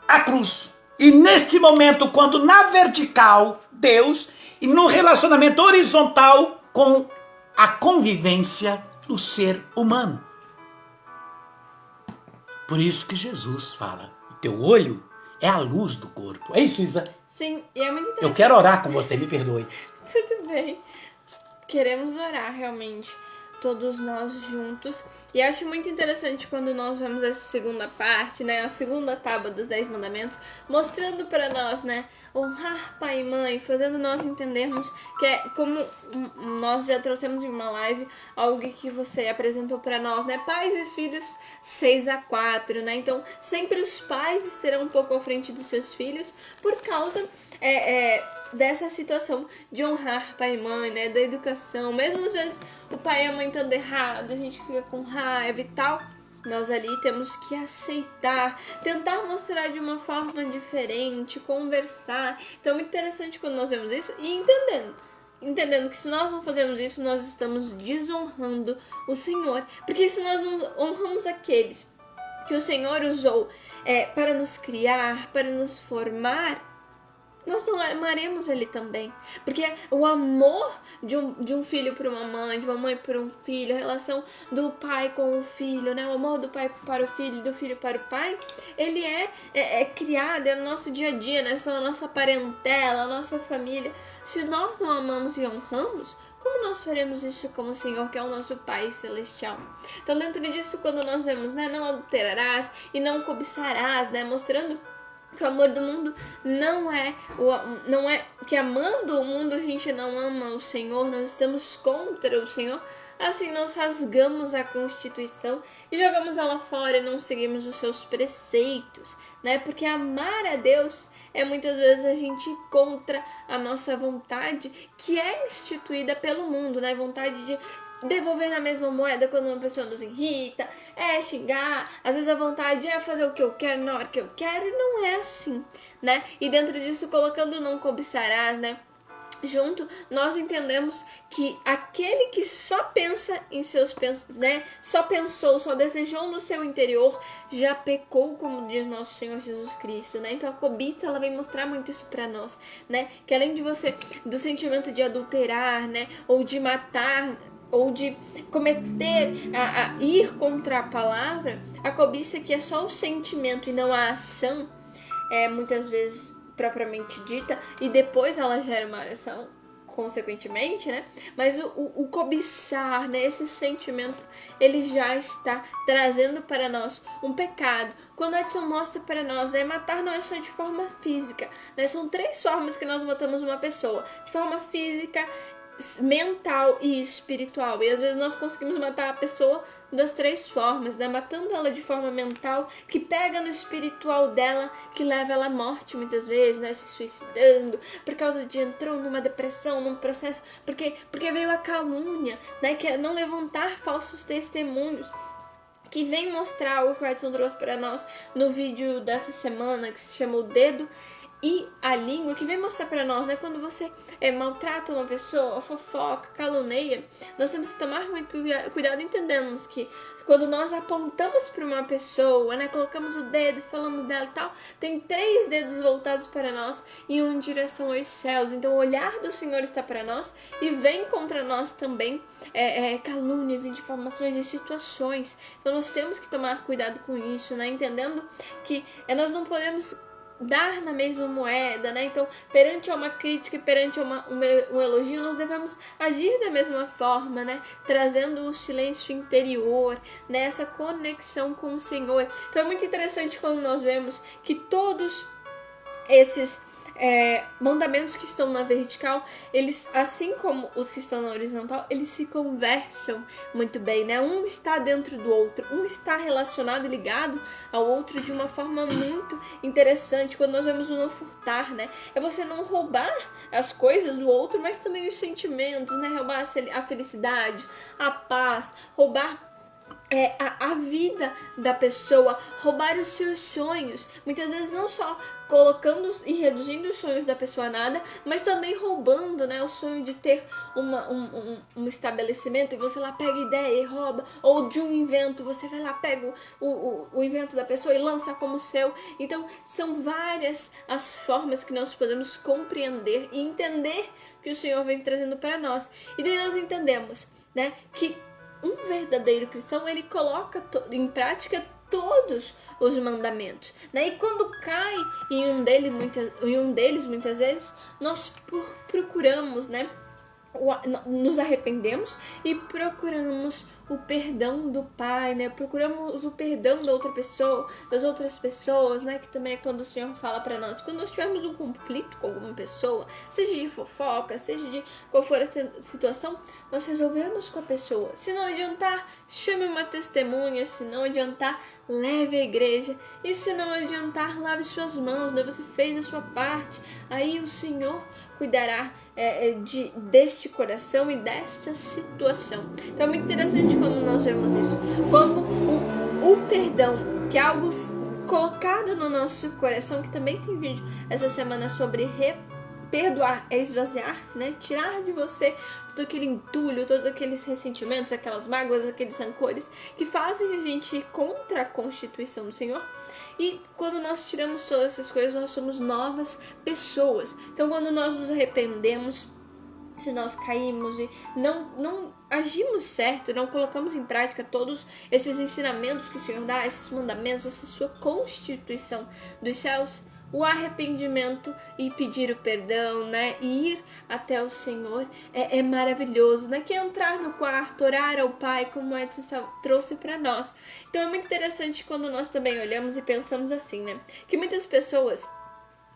a cruz. E neste momento, quando na vertical, Deus, e no relacionamento horizontal com a convivência do ser humano. Por isso que Jesus fala, o teu olho é a luz do corpo. É isso, Isa? Sim, e é muito interessante. Eu quero orar com você, me perdoe. Tudo bem. Queremos orar realmente, todos nós juntos. E acho muito interessante quando nós vemos essa segunda parte, né? A segunda tábua dos 10 mandamentos, mostrando para nós, né? Honrar pai e mãe, fazendo nós entendermos que é como nós já trouxemos em uma live, algo que você apresentou para nós, né? Pais e filhos 6-4, né? Então, sempre os pais estarão um pouco à frente dos seus filhos por causa dessa situação de honrar pai e mãe, né? Da educação. Mesmo às vezes o pai e a mãe estando errado, a gente fica com raiva e tal. Nós ali temos que aceitar, tentar mostrar de uma forma diferente, conversar. Então é muito interessante quando nós vemos isso e entendendo que se nós não fazemos isso, nós estamos desonrando o Senhor. Porque se nós não honramos aqueles que o Senhor usou para nos criar, para nos formar, nós não amaremos Ele também. Porque o amor de um filho para uma mãe, de uma mãe para um filho, a relação do pai com o filho, né? O amor do pai para o filho, do filho para o pai, ele é criado, é no nosso dia a dia, né? São a nossa parentela, a nossa família. Se nós não amamos e honramos, como nós faremos isso com o Senhor, que é o nosso Pai Celestial? Então, dentro disso, quando nós vemos, né? Não adulterarás e não cobiçarás, né? Mostrando que o amor do mundo não é que amando o mundo a gente não ama o Senhor, nós estamos contra o Senhor. Assim nós rasgamos a Constituição e jogamos ela fora e não seguimos os seus preceitos, né? Porque amar a Deus é muitas vezes a gente ir contra a nossa vontade, que é instituída pelo mundo, né? Vontade de devolver na mesma moeda quando uma pessoa nos irrita, xingar, às vezes a vontade é fazer o que eu quero na hora que eu quero, e não é assim, né? E dentro disso, colocando não cobiçarás, né? Junto, nós entendemos que aquele que só pensa em seus pensamentos, né? Só pensou, só desejou no seu interior, já pecou, como diz nosso Senhor Jesus Cristo, né? Então a cobiça, ela vem mostrar muito isso pra nós, né? Que além de do sentimento de adulterar, né? Ou de matar, ou de cometer, ir contra a palavra, a cobiça, que é só o sentimento e não a ação, muitas vezes propriamente dita, e depois ela gera uma ação consequentemente, né? Mas o cobiçar, né? Esse sentimento, ele já está trazendo para nós um pecado. Quando Edson mostra para nós, né? Matar não é só de forma física, né? São 3 formas que nós matamos uma pessoa: de forma física, mental e espiritual. E às vezes nós conseguimos matar a pessoa das 3 formas, né? Matando ela de forma mental, que pega no espiritual dela, que leva ela à morte muitas vezes, né? Se suicidando, por causa de entrou numa depressão, num processo, porque veio a calúnia, né? Que é não levantar falsos testemunhos, que vem mostrar o que o Edson trouxe para nós no vídeo dessa semana, que se chama O Dedo e a Língua, que vem mostrar para nós, né, quando você maltrata uma pessoa, fofoca, calúnia, nós temos que tomar muito cuidado, entendemos que quando nós apontamos para uma pessoa, né, colocamos o dedo, falamos dela e tal, tem 3 dedos voltados para nós e um em direção aos céus. Então o olhar do Senhor está para nós e vem contra nós também calúnias e difamações e situações. Então nós temos que tomar cuidado com isso, né, entendendo que nós não podemos dar na mesma moeda, né? Então, perante uma crítica e perante um elogio, nós devemos agir da mesma forma, né? Trazendo o silêncio interior, né? Essa conexão com o Senhor. Então, é muito interessante quando nós vemos que todos esses mandamentos que estão na vertical, eles, assim como os que estão na horizontal, eles se conversam muito bem, né? Um está dentro do outro, um está relacionado e ligado ao outro de uma forma muito interessante. Quando nós vemos o não furtar, né? É você não roubar as coisas do outro, mas também os sentimentos, né? Roubar a felicidade, a paz, roubar a vida da pessoa, roubar os seus sonhos, muitas vezes não só colocando e reduzindo os sonhos da pessoa a nada, mas também roubando, né, o sonho de ter um estabelecimento, e você lá pega a ideia e rouba, ou de um invento, você vai lá, pega o invento da pessoa e lança como seu. Então são várias as formas que nós podemos compreender e entender que o Senhor vem trazendo para nós, e daí nós entendemos, né, que um verdadeiro cristão, ele coloca em prática todos os mandamentos, né? E quando cai em um deles, muitas vezes, nós procuramos, né? Nos arrependemos e procuramos o perdão do Pai, né? Procuramos o perdão da outra pessoa, das outras pessoas, né? Que também é quando o Senhor fala para nós, quando nós tivermos um conflito com alguma pessoa, seja de fofoca, seja de qual for a situação, nós resolvemos com a pessoa. Se não adiantar, chame uma testemunha. Se não adiantar, leve à igreja. E se não adiantar, lave suas mãos, né? Você fez a sua parte, aí o Senhor cuidará deste coração e desta situação. Então é muito interessante como nós vemos isso, como o perdão, que é algo colocado no nosso coração, que também tem vídeo essa semana sobre Perdoar é esvaziar-se, né? Tirar de você todo aquele entulho, todos aqueles ressentimentos, aquelas mágoas, aqueles rancores que fazem a gente ir contra a Constituição do Senhor. E quando nós tiramos todas essas coisas, nós somos novas pessoas. Então, quando nós nos arrependemos, se nós caímos e não agimos certo, não colocamos em prática todos esses ensinamentos que o Senhor dá, esses mandamentos, essa sua Constituição dos céus, o arrependimento e pedir o perdão, né, e ir até o Senhor é maravilhoso, né, que é entrar no quarto, orar ao Pai, como o Edson trouxe para nós. Então é muito interessante quando nós também olhamos e pensamos assim, né, que muitas pessoas,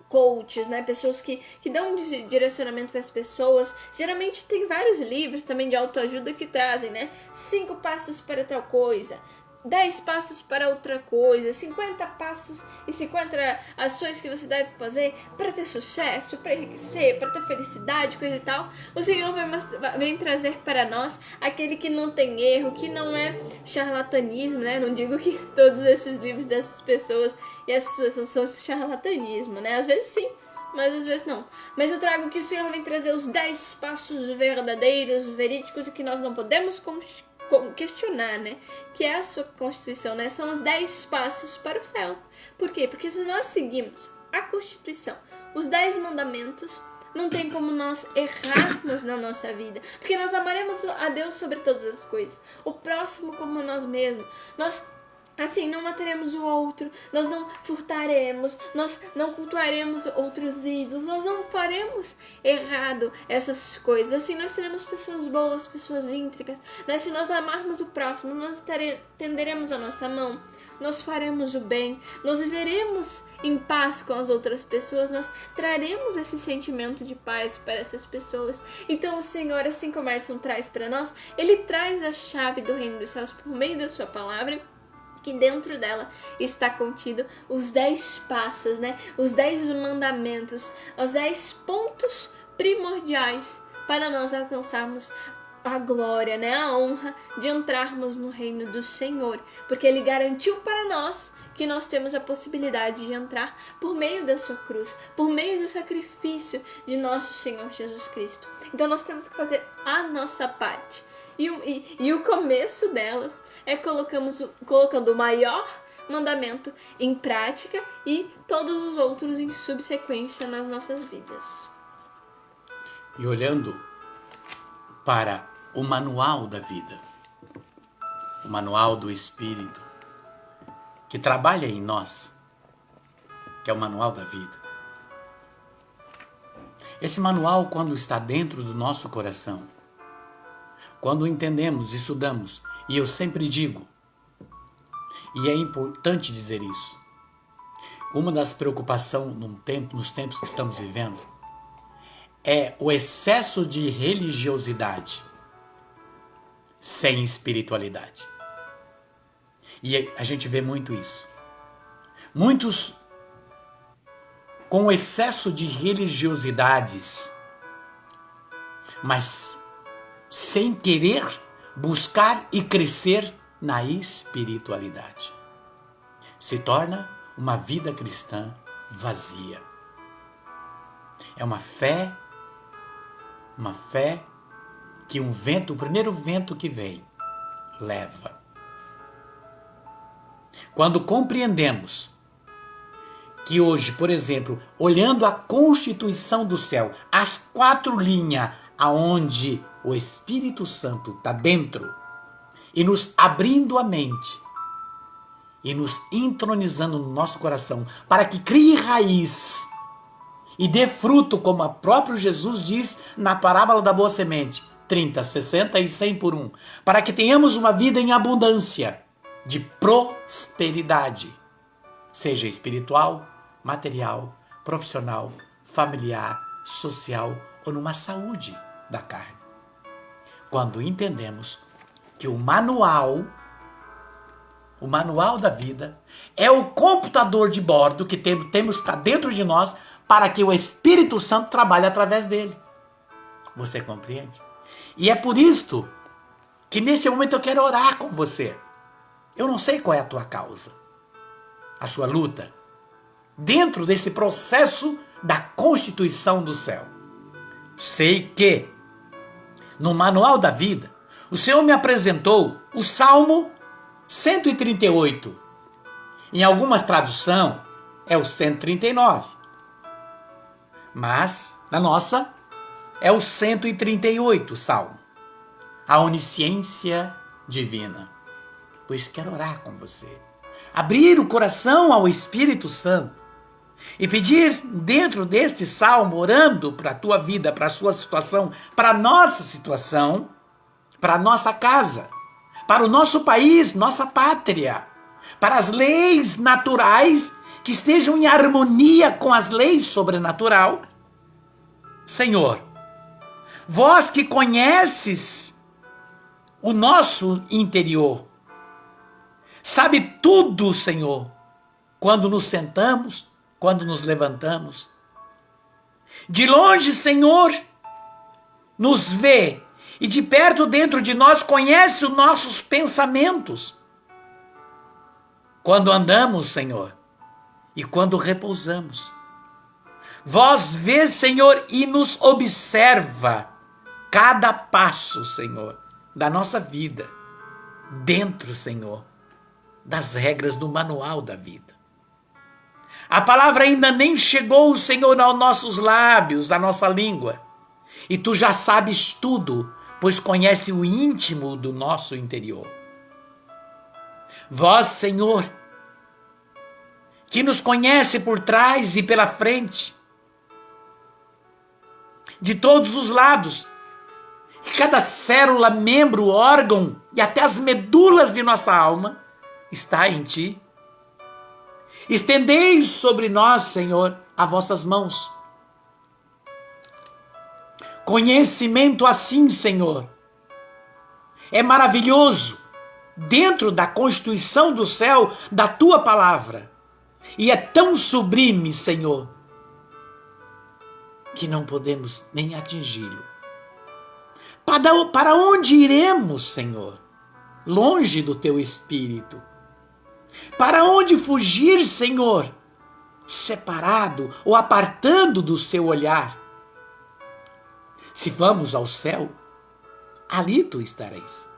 coaches, né, pessoas que dão direcionamento para as pessoas, geralmente tem vários livros também de autoajuda que trazem, né, 5 passos para tal coisa, 10 passos para outra coisa, 50 passos e 50 ações que você deve fazer para ter sucesso, para enriquecer, para ter felicidade, coisa e tal. O Senhor vem trazer para nós aquele que não tem erro, que não é charlatanismo, né? Não digo que todos esses livros dessas pessoas e essas situações são charlatanismo, né? Às vezes sim, mas às vezes não. Mas eu trago que o Senhor vem trazer os 10 passos verdadeiros, verídicos e que nós não podemos questionar, né? Que é a sua Constituição, né? São os 10 passos para o céu. Por quê? Porque se nós seguimos a Constituição, os 10 mandamentos, não tem como nós errarmos na nossa vida. Porque nós amaremos a Deus sobre todas as coisas. O próximo como nós mesmos. Nós, assim, não mataremos o outro, nós não furtaremos, nós não cultuaremos outros ídolos, nós não faremos errado essas coisas. Assim, nós seremos pessoas boas, pessoas íntegras, né? Se nós amarmos o próximo, nós estenderemos a nossa mão, nós faremos o bem, nós viveremos em paz com as outras pessoas, nós traremos esse sentimento de paz para essas pessoas. Então o Senhor, assim como Edson traz para nós, Ele traz a chave do reino dos céus por meio da sua palavra, que dentro dela está contido os 10 passos, né? Os 10 mandamentos, os 10 pontos primordiais para nós alcançarmos a glória, né? A honra de entrarmos no reino do Senhor, porque Ele garantiu para nós que nós temos a possibilidade de entrar por meio da sua cruz, por meio do sacrifício de nosso Senhor Jesus Cristo. Então nós temos que fazer a nossa parte. E o começo delas é colocando o maior mandamento em prática e todos os outros em subsequência nas nossas vidas. E olhando para o manual da vida, o manual do Espírito, que trabalha em nós, que é o manual da vida. Esse manual, quando está dentro do nosso coração, quando entendemos, estudamos, e eu sempre digo, e é importante dizer isso, uma das preocupações nos tempos que estamos vivendo é o excesso de religiosidade sem espiritualidade. E a gente vê muito isso. Muitos com excesso de religiosidades, mas sem querer buscar e crescer na espiritualidade. Se torna uma vida cristã vazia. É uma fé que o primeiro vento que vem, leva. Quando compreendemos que hoje, por exemplo, olhando a Constituição do céu, as 4 linhas aonde o Espírito Santo está dentro e nos abrindo a mente e nos entronizando no nosso coração para que crie raiz e dê fruto, como o próprio Jesus diz na parábola da boa semente, 30, 60 e 100 por 1, para que tenhamos uma vida em abundância de prosperidade, seja espiritual, material, profissional, familiar, social ou numa saúde da carne. Quando entendemos que o manual da vida é o computador de bordo que temos que estar dentro de nós para que o Espírito Santo trabalhe através dele. Você compreende? E é por isto que nesse momento eu quero orar com você. Eu não sei qual é a tua causa, a sua luta, dentro desse processo da constituição do céu. Sei que, no Manual da Vida, o Senhor me apresentou o Salmo 138. Em algumas traduções, é o 139. Mas, na nossa, é o 138 Salmo. A onisciência divina. Por isso quero orar com você. Abrir o coração ao Espírito Santo e pedir dentro deste salmo, orando para a tua vida, para a sua situação, para a nossa situação, para a nossa casa, para o nosso país, nossa pátria, para as leis naturais que estejam em harmonia com as leis sobrenatural. Senhor, vós que conheces o nosso interior, sabe tudo, Senhor, quando nos sentamos, quando nos levantamos. De longe, Senhor, nos vê e de perto dentro de nós conhece os nossos pensamentos. Quando andamos, Senhor, e quando repousamos. Vós vê, Senhor, e nos observa cada passo, Senhor, da nossa vida, dentro, Senhor, das regras do manual da vida. A palavra ainda nem chegou, Senhor, aos nossos lábios, à nossa língua. E tu já sabes tudo, pois conhece o íntimo do nosso interior. Vós, Senhor, que nos conhece por trás e pela frente, de todos os lados, cada célula, membro, órgão e até as medulas de nossa alma está em ti. Estendei sobre nós, Senhor, as vossas mãos. Conhecimento assim, Senhor, é maravilhoso dentro da constituição do céu, da tua palavra. E é tão sublime, Senhor, que não podemos nem atingi-lo. Para onde iremos, Senhor? Longe do teu Espírito. Para onde fugir, Senhor? Separado ou apartando do seu olhar? Se vamos ao céu, ali tu estarás.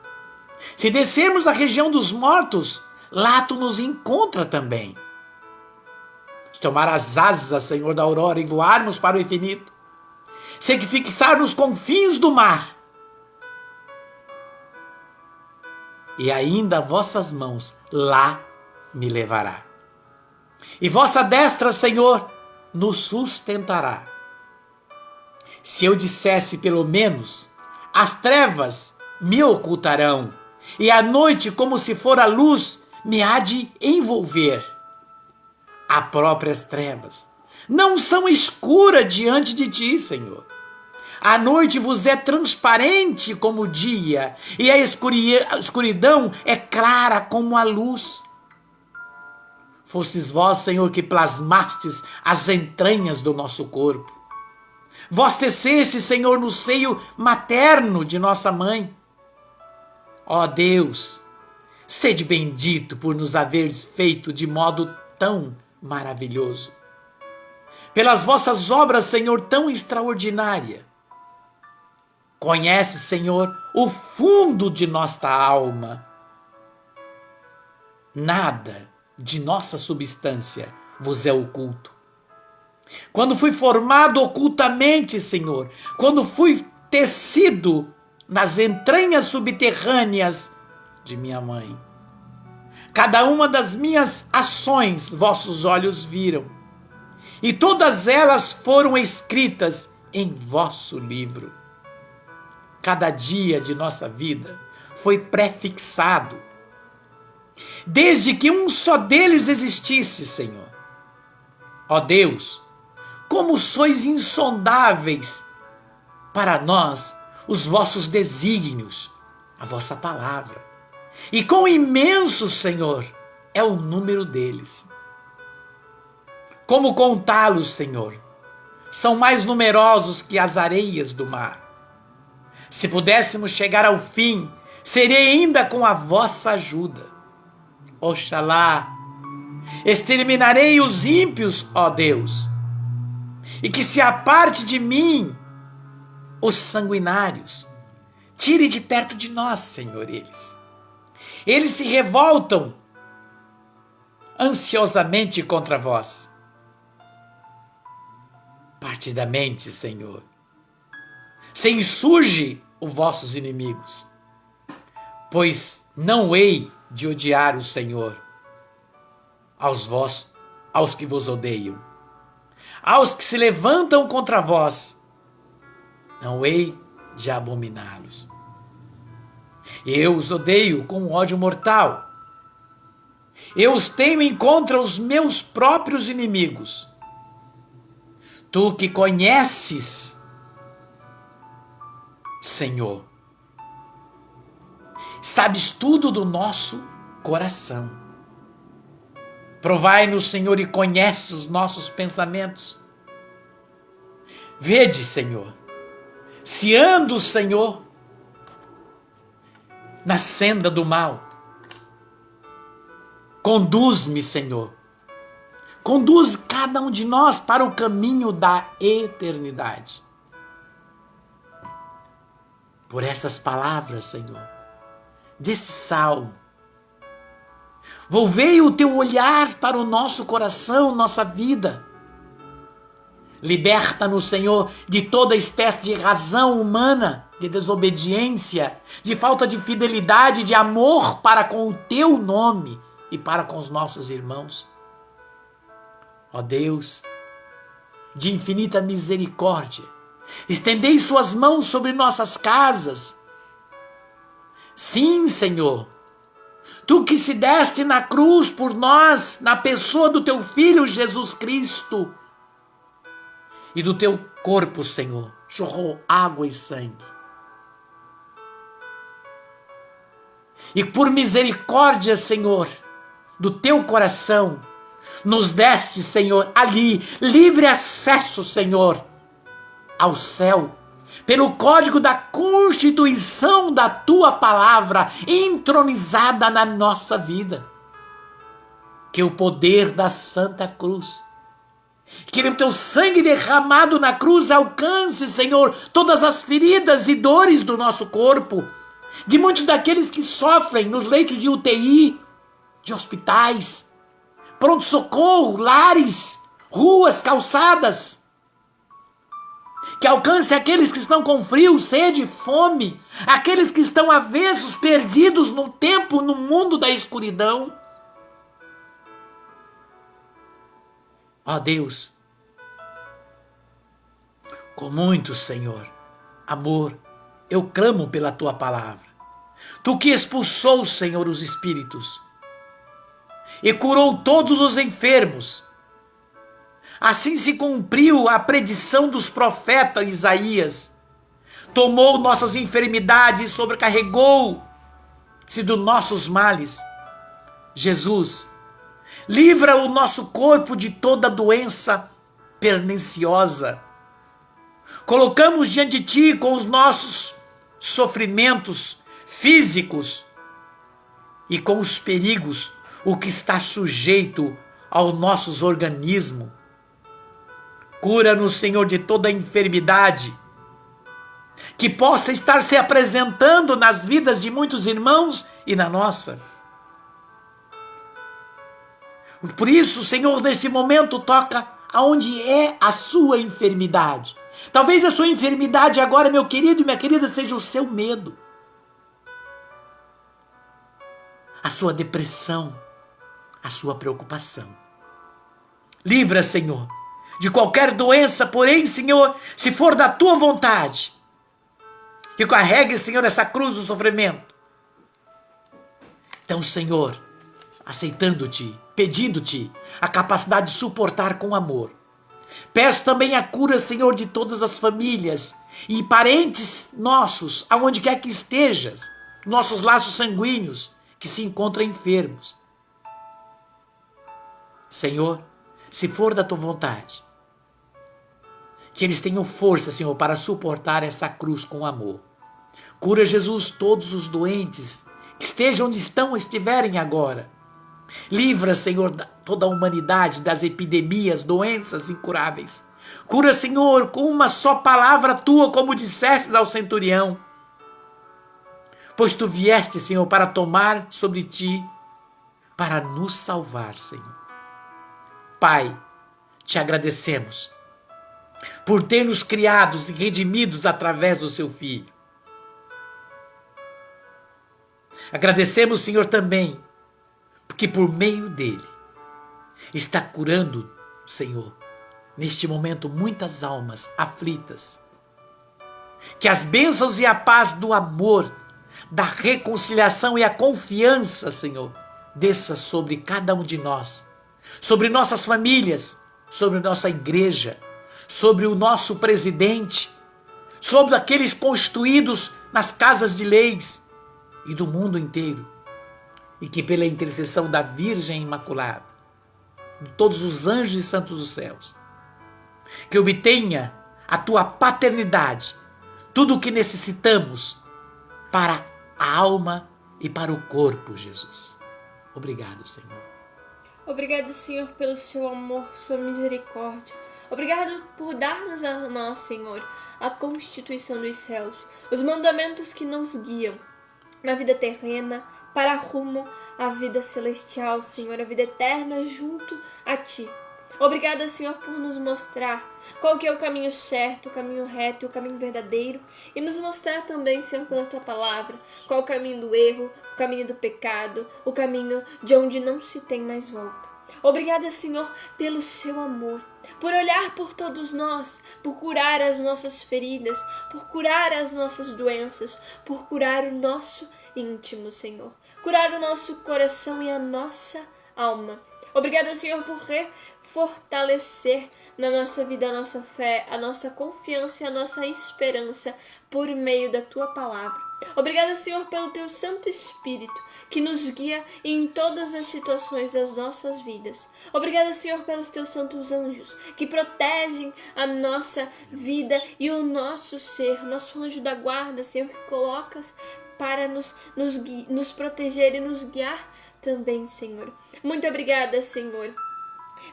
Se descermos à região dos mortos, lá tu nos encontra também. Se tomar as asas, Senhor, da aurora e voarmos para o infinito, se fixar nos confins do mar, e ainda vossas mãos lá me levará. E vossa destra, Senhor, nos sustentará. Se eu dissesse pelo menos, as trevas me ocultarão, e a noite, como se for a luz, me há de envolver. As próprias trevas não são escuras diante de ti, Senhor. A noite vos é transparente como o dia, e a escuridão é clara como a luz. Fostes vós, Senhor, que plasmastes as entranhas do nosso corpo. Vós teceste, Senhor, no seio materno de nossa mãe. Ó Deus, sede bendito por nos haveres feito de modo tão maravilhoso. Pelas vossas obras, Senhor, tão extraordinária. Conhece, Senhor, o fundo de nossa alma. Nada de nossa substância vos é oculto. Quando fui formado ocultamente, Senhor, quando fui tecido nas entranhas subterrâneas de minha mãe, cada uma das minhas ações vossos olhos viram, e todas elas foram escritas em vosso livro. Cada dia de nossa vida foi prefixado, desde que um só deles existisse, Senhor. Ó Deus, como sois insondáveis para nós os vossos desígnios, a vossa palavra. E quão imenso, Senhor, é o número deles. Como contá-los, Senhor? São mais numerosos que as areias do mar. Se pudéssemos chegar ao fim, seria ainda com a vossa ajuda. Oxalá, exterminarei os ímpios, ó Deus, e que se aparte de mim os sanguinários. Tire de perto de nós, Senhor, eles. Eles se revoltam ansiosamente contra vós. Partidamente, Senhor, se insurge os vossos inimigos, pois não hei de odiar o Senhor aos que vos odeiam. Aos que se levantam contra vós, não hei de abominá-los. Eu os odeio com ódio mortal. Eu os tenho em contra os meus próprios inimigos. Tu que conheces, Senhor, sabes tudo do nosso coração. Provai-nos, Senhor, e conhece os nossos pensamentos. Vede, Senhor, se ando, Senhor, na senda do mal. Conduz-me, Senhor. Conduz cada um de nós para o caminho da eternidade. Por essas palavras, Senhor, desse salmo, volvei o teu olhar para o nosso coração, nossa vida. Liberta-nos, Senhor, de toda espécie de razão humana, de desobediência, de falta de fidelidade, de amor para com o teu nome e para com os nossos irmãos. Ó Deus, de infinita misericórdia, estendei suas mãos sobre nossas casas. Sim, Senhor, tu que se deste na cruz por nós, na pessoa do teu Filho Jesus Cristo, e do teu corpo, Senhor, jorrou água e sangue. E por misericórdia, Senhor, do teu coração, nos deste, Senhor, ali, livre acesso, Senhor, ao céu, pelo código da constituição da tua palavra, entronizada na nossa vida. Que o poder da Santa Cruz, que o teu sangue derramado na cruz alcance, Senhor, todas as feridas e dores do nosso corpo, de muitos daqueles que sofrem nos leitos de UTI, de hospitais, pronto-socorro, lares, ruas, calçadas. Que alcance aqueles que estão com frio, sede, fome, aqueles que estão avessos, perdidos no tempo, no mundo da escuridão. Ó Deus, com muito, Senhor, amor, eu clamo pela tua palavra. Tu que expulsou, Senhor, os espíritos e curou todos os enfermos. Assim se cumpriu a predição dos profetas Isaías. Tomou nossas enfermidades, sobrecarregou-se dos nossos males. Jesus, livra o nosso corpo de toda doença perniciosa. Colocamos diante de ti com os nossos sofrimentos físicos e com os perigos, o que está sujeito aos nossos organismos. Cura-nos, Senhor, de toda enfermidade que possa estar se apresentando nas vidas de muitos irmãos e na nossa. Por isso, Senhor, nesse momento toca aonde é a sua enfermidade. Talvez a sua enfermidade agora, meu querido e minha querida, seja o seu medo, a sua depressão, a sua preocupação. Livra, Senhor, de qualquer doença, porém, Senhor, se for da tua vontade, que carregue, Senhor, essa cruz do sofrimento. Então, Senhor, aceitando-te, pedindo-te a capacidade de suportar com amor, peço também a cura, Senhor, de todas as famílias e parentes nossos, aonde quer que estejas, nossos laços sanguíneos que se encontram enfermos. Senhor, se for da tua vontade, que eles tenham força, Senhor, para suportar essa cruz com amor. Cura, Jesus, todos os doentes, que estejam onde estão, estiverem agora. Livra, Senhor, toda a humanidade das epidemias, doenças incuráveis. Cura, Senhor, com uma só palavra tua, como disseste ao centurião. Pois tu vieste, Senhor, para tomar sobre ti, para nos salvar, Senhor. Pai, te agradecemos por ter nos criados e redimidos através do seu Filho. Agradecemos, Senhor, também, porque por meio dele está curando, Senhor, neste momento muitas almas aflitas. Que as bênçãos e a paz do amor, da reconciliação e a confiança, Senhor, desça sobre cada um de nós, sobre nossas famílias, sobre nossa igreja, sobre o nosso presidente, sobre aqueles constituídos nas casas de leis e do mundo inteiro. E que pela intercessão da Virgem Imaculada, de todos os anjos e santos dos céus, que obtenha a tua paternidade, tudo o que necessitamos para a alma e para o corpo, Jesus. Obrigado, Senhor. Obrigado, Senhor, pelo seu amor, sua misericórdia. Obrigado por dar-nos a nós, Senhor, a constituição dos céus, os mandamentos que nos guiam na vida terrena, para rumo à vida celestial, Senhor, a vida eterna junto a Ti. Obrigada, Senhor, por nos mostrar qual que é o caminho certo, o caminho reto, o caminho verdadeiro, e nos mostrar também, Senhor, pela Tua palavra, qual o caminho do erro, o caminho do pecado, o caminho de onde não se tem mais volta. Obrigada, Senhor, pelo seu amor, por olhar por todos nós, por curar as nossas feridas, por curar as nossas doenças, por curar o nosso íntimo, Senhor, curar o nosso coração e a nossa alma. Obrigada, Senhor, por fortalecer na nossa vida a nossa fé, a nossa confiança e a nossa esperança por meio da Tua palavra. Obrigada, Senhor, pelo Teu Santo Espírito que nos guia em todas as situações das nossas vidas. Obrigada, Senhor, pelos Teus santos anjos que protegem a nossa vida e o nosso ser, nosso anjo da guarda, Senhor, que colocas para nos proteger e nos guiar também, Senhor. Muito obrigada, Senhor,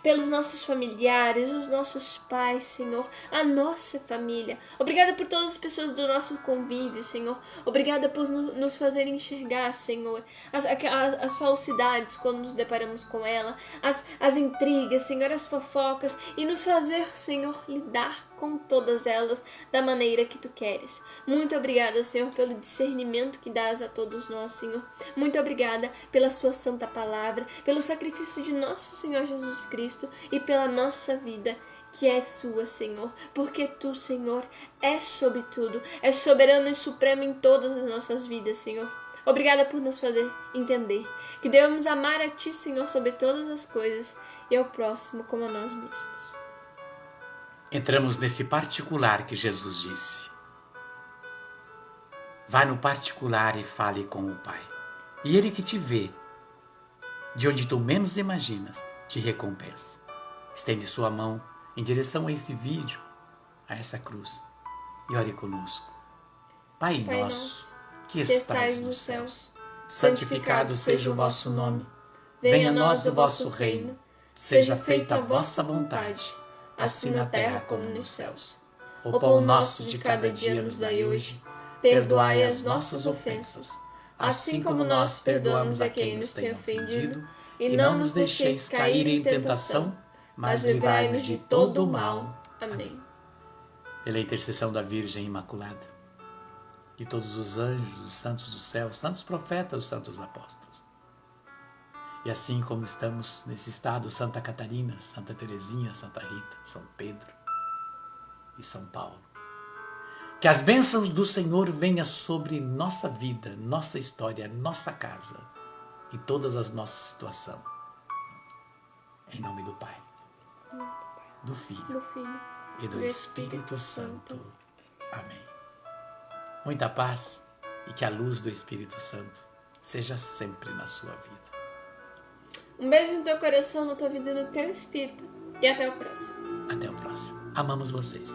pelos nossos familiares, os nossos pais, Senhor, a nossa família. Obrigada por todas as pessoas do nosso convívio, Senhor. Obrigada por nos fazer enxergar, Senhor, as falsidades quando nos deparamos com ela, as intrigas, Senhor, as fofocas, e nos fazer, Senhor, lidar com todas elas da maneira que Tu queres. Muito obrigada, Senhor, pelo discernimento que dás a todos nós, Senhor. Muito obrigada pela Sua santa palavra, pelo sacrifício de nosso Senhor Jesus Cristo e pela nossa vida, que é Sua, Senhor, porque Tu, Senhor, és sobre tudo, és soberano e supremo em todas as nossas vidas, Senhor. Obrigada por nos fazer entender que devemos amar a Ti, Senhor, sobre todas as coisas e ao próximo como a nós mesmos. Entramos nesse particular que Jesus disse. Vá no particular e fale com o Pai. E Ele que te vê, de onde tu menos imaginas, te recompensa. Estende sua mão em direção a esse vídeo, a essa cruz, e ore conosco. Pai nosso, que estais nos céus, santificado seja o vosso nome. Venha a nós o vosso reino. Seja feita a vossa vontade, assim na terra como nos céus. O pão nosso de cada dia nos dai hoje. Perdoai as nossas ofensas, assim como nós perdoamos a quem nos tem ofendido. E não nos deixeis cair em tentação, mas livrai-nos de todo o mal. Amém. Pela intercessão da Virgem Imaculada, de todos os anjos, os santos do céu, santos profetas, os santos apóstolos. E assim como estamos nesse estado, Santa Catarina, Santa Teresinha, Santa Rita, São Pedro e São Paulo. Que as bênçãos do Senhor venham sobre nossa vida, nossa história, nossa casa e todas as nossas situações. Em nome do Pai, do Filho e do Espírito Santo. Amém. Muita paz e que a luz do Espírito Santo seja sempre na sua vida. Um beijo no teu coração, na tua vida e no teu espírito. E até o próximo. Até o próximo. Amamos vocês.